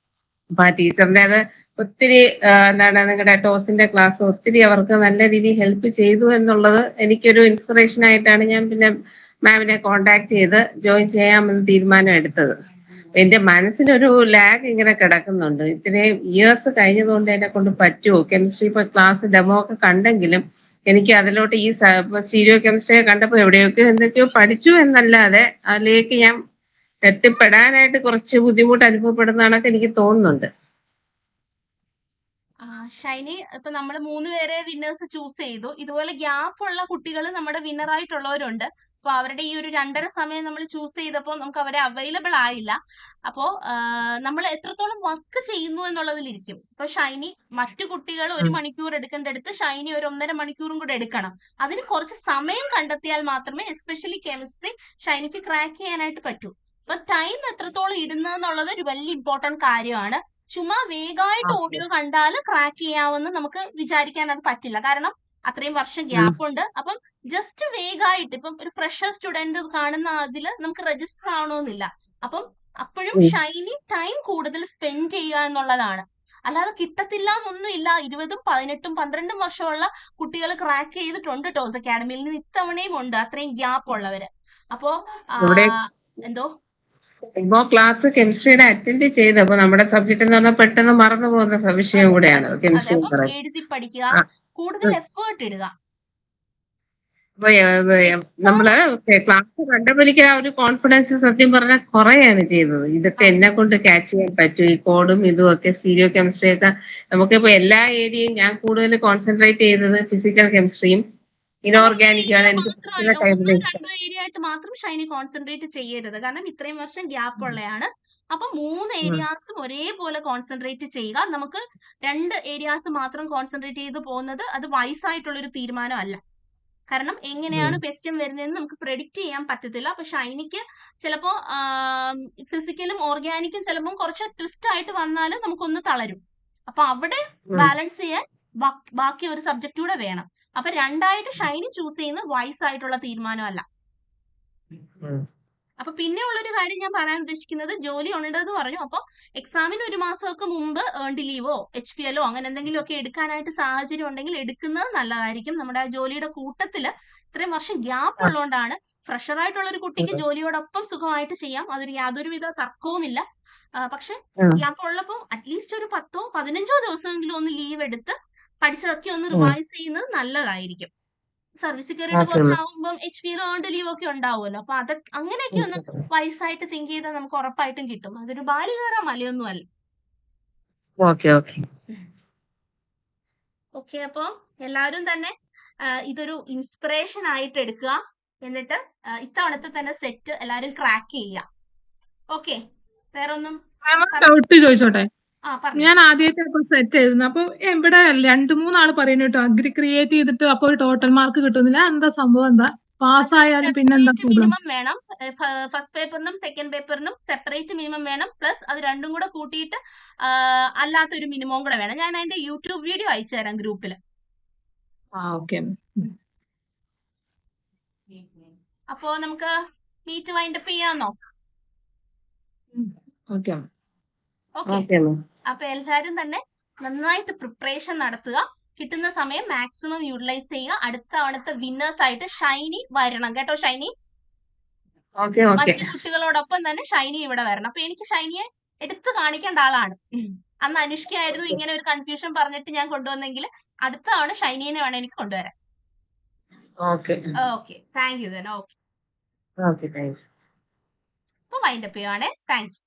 അപ്പൊ ആ ടീച്ചറിന്റെ അത് ഒത്തിരി എന്താണ്, നിങ്ങളുടെ ടോസിന്റെ ക്ലാസ് ഒത്തിരി അവർക്ക് നല്ല രീതിയിൽ ഹെൽപ്പ് ചെയ്തു എന്നുള്ളത് എനിക്കൊരു ഇൻസ്പിറേഷൻ ആയിട്ടാണ് ഞാൻ പിന്നെ മാമിനെ കോണ്ടാക്ട് ചെയ്ത് ജോയിൻ ചെയ്യാമെന്ന് തീരുമാനം എടുത്തത്. എന്റെ മനസ്സിലൊരു ലാഗ് ഇങ്ങനെ കിടക്കുന്നുണ്ട്. ഇത്രയും ഇയേഴ്സ് കഴിഞ്ഞതുകൊണ്ട് എന്നെ കൊണ്ട് പറ്റുമോ? കെമിസ്ട്രി ഇപ്പൊ ക്ലാസ് ഡെമോ ഒക്കെ കണ്ടെങ്കിലും എനിക്ക് അതിലോട്ട് ഈ സ്റ്റീരിയോ കെമിസ്ട്രി കണ്ടപ്പോൾ എവിടെയൊക്കെയോ എന്തൊക്കെയോ പഠിച്ചു എന്നല്ലാതെ അതിലേക്ക് ഞാൻ എത്തിപ്പെടാനായിട്ട് കുറച്ച് ബുദ്ധിമുട്ട് അനുഭവപ്പെടുന്നതാണൊക്കെ എനിക്ക് തോന്നുന്നുണ്ട്. ഷൈനി, ഇപ്പൊ നമ്മൾ 3 പേരെ വിന്നേഴ്സ് ചൂസ് ചെയ്തു. ഇതുപോലെ ഗ്യാപ്പ് ഉള്ള കുട്ടികൾ നമ്മുടെ വിന്നർ ആയിട്ടുള്ളവരുണ്ട്. അപ്പൊ അവരുടെ ഈ ഒരു 2:30 സമയം നമ്മൾ ചൂസ് ചെയ്തപ്പോൾ നമുക്ക് അവരെ അവൈലബിൾ ആയില്ല. അപ്പോ നമ്മൾ എത്രത്തോളം വർക്ക് ചെയ്യുന്നു എന്നുള്ളതിലിരിക്കും. ഇപ്പൊ ഷൈനി മറ്റു കുട്ടികൾ 1 മണിക്കൂർ എടുക്കേണ്ടടുത്ത് ഷൈനി ഒരു 1.5 മണിക്കൂറും കൂടെ എടുക്കണം. അതിന് കുറച്ച് സമയം കണ്ടെത്തിയാൽ മാത്രമേ എസ്പെഷ്യലി കെമിസ്ട്രി ഷൈനിക്ക് ക്രാക്ക് ചെയ്യാനായിട്ട് പറ്റൂ. അപ്പൊ ടൈം എത്രത്തോളം ഇടുന്നതെന്നുള്ളത് ഒരു വലിയ ഇമ്പോർട്ടന്റ് കാര്യമാണ്. ചുമ്മാ വേഗമായിട്ട് ഓഡിയോ കണ്ടാൽ ക്രാക്ക് ചെയ്യാമെന്ന് നമുക്ക് വിചാരിക്കാൻ അത് പറ്റില്ല. കാരണം അത്രയും വർഷം ഗ്യാപ്പ് ഉണ്ട്. അപ്പം ജസ്റ്റ് വേഗമായിട്ട് ഇപ്പം ഒരു ഫ്രഷർ സ്റ്റുഡന്റ് കാണുന്ന അതിൽ നമുക്ക് രജിസ്റ്റർ ആവണമെന്നില്ല. അപ്പം അപ്പോഴും ഷൈനി ടൈം കൂടുതൽ സ്പെൻഡ് ചെയ്യുക എന്നുള്ളതാണ്. അല്ലാതെ കിട്ടത്തില്ല എന്നൊന്നുമില്ല. 20ഉം 18ഉം 12ഉം വർഷമുള്ള കുട്ടികൾ ക്രാക്ക് ചെയ്തിട്ടുണ്ട് ടോസ് അക്കാഡമിയിൽ നിന്ന്. ഇത്തവണയും ഉണ്ട് അത്രയും ഗ്യാപ്പ് ഉള്ളവര്. അപ്പോ എന്തോ ഇപ്പോ ക്ലാസ് കെമിസ്ട്രിയുടെ അറ്റൻഡ് ചെയ്തപ്പോ നമ്മുടെ സബ്ജക്ട് എന്ന് പറഞ്ഞാൽ പെട്ടെന്ന് മറന്നു പോകുന്ന വിഷയം കൂടെയാണ് കെമിസ്ട്രി. എഴുതി പഠിക്കുക, കൂടുതൽ എഫേർട്ട് ഇടുക. നമ്മള് ക്ലാസ് കണ്ടപ്പോഴേക്കും ആ ഒരു കോൺഫിഡൻസ് സത്യം പറഞ്ഞാൽ കുറയാണ് ചെയ്തത്. ഇതൊക്കെ എന്നെ കൊണ്ട് ക്യാച്ച് ചെയ്യാൻ പറ്റും, ഈ കോഡും ഇതും ഒക്കെ. സ്റ്റീരിയോ കെമിസ്ട്രി ഒക്കെ നമുക്കിപ്പോ എല്ലാ ഏരിയയും ഞാൻ കൂടുതൽ കോൺസെൻട്രേറ്റ് ചെയ്തത് ഫിസിക്കൽ കെമിസ്ട്രിയും ഇനോർഗാനിക്കും ആണ് എനിക്ക് ഒന്നോ രണ്ടോ ഏരിയ ആയിട്ട് മാത്രം ഷൈനി കോൺസെൻട്രേറ്റ് ചെയ്യരുത്. കാരണം ഇത്രയും വർഷം ഗ്യാപ്പ് ഉള്ളതാണ്. അപ്പൊ 3 ഏരിയാസും ഒരേപോലെ കോൺസെൻട്രേറ്റ് ചെയ്യുക. നമുക്ക് 2 ഏരിയാസ് മാത്രം കോൺസെൻട്രേറ്റ് ചെയ്ത് പോകുന്നത് അത് വയസ്സായിട്ടുള്ളൊരു തീരുമാനം അല്ല. കാരണം എങ്ങനെയാണ് ക്വസ്റ്റ്യൻ വരുന്നതെന്ന് നമുക്ക് പ്രെഡിക്റ്റ് ചെയ്യാൻ പറ്റത്തില്ല. അപ്പൊ ഷൈനിക്ക് ചിലപ്പോ ഫിസിക്കലും ഓർഗാനിക്കും ചിലപ്പോൾ കുറച്ച് ട്വിസ്റ്റ് ആയിട്ട് വന്നാൽ നമുക്കൊന്ന് തളരും. അപ്പൊ അവിടെ ബാലൻസ് ചെയ്യാൻ ബാക്കി ഒരു സബ്ജക്റ്റ് കൂടെ വേണം. അപ്പൊ 2ആയിട്ട് ഷൈനി ചൂസ് ചെയ്യുന്നത് വയസ്സായിട്ടുള്ള തീരുമാനമല്ല. അപ്പൊ പിന്നെ ഉള്ളൊരു കാര്യം ഞാൻ പറയാൻ ഉദ്ദേശിക്കുന്നത്, ജോലി ഉണ്ടെന്ന് പറഞ്ഞു. അപ്പൊ എക്സാമിന് 1 മാസമൊക്കെ മുമ്പ് ഏൺഡ് ലീവോ HPL അങ്ങനെ എന്തെങ്കിലും ഒക്കെ എടുക്കാനായിട്ട് സാഹചര്യം ഉണ്ടെങ്കിൽ എടുക്കുന്നത് നല്ലതായിരിക്കും. നമ്മുടെ ആ ജോലിയുടെ കൂട്ടത്തില് ഇത്രയും വർഷം ഗ്യാപ്പ് ഉള്ളതുകൊണ്ടാണ്. ഫ്രഷർ ആയിട്ടുള്ള ഒരു കുട്ടിക്ക് ജോലിയോടൊപ്പം സുഖമായിട്ട് ചെയ്യാം, അതൊരു യാതൊരുവിധ തർക്കവുമില്ല. പക്ഷെ ഗ്യാപ്പ് ഉള്ളപ്പോൾ അറ്റ്ലീസ്റ്റ് ഒരു 10ഓ 15ഓ ദിവസമെങ്കിലും ഒന്ന് ലീവ് എടുത്ത് പഠിച്ചതൊക്കെ ഒന്ന് റിവൈസ് ചെയ്യുന്നത് നല്ലതായിരിക്കും. സർവീസിൽ കയറിയിട്ട് കുറച്ചാകുമ്പോൾ HPL ഏൺഡ് ലീവ് ഒക്കെ ഉണ്ടാവുമല്ലോ. അപ്പൊ അതൊക്കെ അങ്ങനെയൊക്കെ ഒന്ന് വയസ്സായിട്ട് തിങ്ക് ചെയ്താൽ നമുക്ക് ഉറപ്പായിട്ടും കിട്ടും. അതൊരു ബാലി കയറാൻ മലയൊന്നും അല്ല. ഓക്കെ, അപ്പൊ എല്ലാവരും തന്നെ ഇതൊരു ഇൻസ്പിറേഷൻ ആയിട്ട് എടുക്കുക. എന്നിട്ട് ഇത്തവണത്തെ തന്നെ സെറ്റ് എല്ലാരും ക്രാക്ക് ചെയ്യുക. ഓക്കെ, വേറൊന്നും ഡൗട്ട് ചോദിച്ചോട്ടെ? ഞാൻ ആദ്യമായിട്ട് സെറ്റ് എഴുതുന്നു. അപ്പൊ ഇവിടെ 2-3 ആള് പറയുന്നു കേട്ടോ, അഗ്രി ക്രിയേറ്റ് ചെയ്തിട്ട് അപ്പൊ ടോട്ടൽ മാർക്ക് കിട്ടുന്നില്ല. എന്താ സംഭവം? എന്താ പാസ്സായാലും പിന്നെന്താ മിനിമം വേണം? ഫസ്റ്റ് പേപ്പറിനും സെക്കൻഡ് പേപ്പറിനും സെപ്പറേറ്റ് മിനിമം വേണം. പ്ലസ് അത് രണ്ടും കൂടെ കൂട്ടിയിട്ട് അല്ലാത്തൊരു മിനിമം കൂടെ വേണം. ഞാൻ അതിന്റെ യൂട്യൂബ് വീഡിയോ അയച്ചു തരാം ഗ്രൂപ്പിൽ. ഓക്കെ. അപ്പോ നമുക്ക് മീറ്റ് വൈൻഡപ്പ് ചെയ്യാന്നോ? Okay okay. ഓക്കെ അപ്പൊ എല്ലാരും തന്നെ നന്നായിട്ട് പ്രിപ്പറേഷൻ നടത്തുക. കിട്ടുന്ന സമയം മാക്സിമം യൂട്ടിലൈസ് ചെയ്യുക. അടുത്ത തവണത്തെ വിന്നേഴ്സ് ആയിട്ട് ഷൈനി വരണം കേട്ടോ. ഷൈനി ഓക്കെ ഓക്കെ മറ്റു കുട്ടികളോടൊപ്പം തന്നെ ഷൈനി ഇവിടെ വരണം. അപ്പൊ എനിക്ക് ഷൈനിയെ എടുത്തു കാണിക്കേണ്ട ആളാണ്. അന്ന് അനുഷ്കയായിരുന്നു ഇങ്ങനെ ഒരു കൺഫ്യൂഷൻ പറഞ്ഞിട്ട് ഞാൻ കൊണ്ടുവന്നെങ്കിൽ അടുത്ത തവണ ഷൈനിയെ വേണം എനിക്ക് കൊണ്ടുവരാൻ. Okay okay, thank you. Okay, okay thank you. അപ്പൊ വൈൻഡപ്പ് ചെയ്യുവാണേ. Thank U.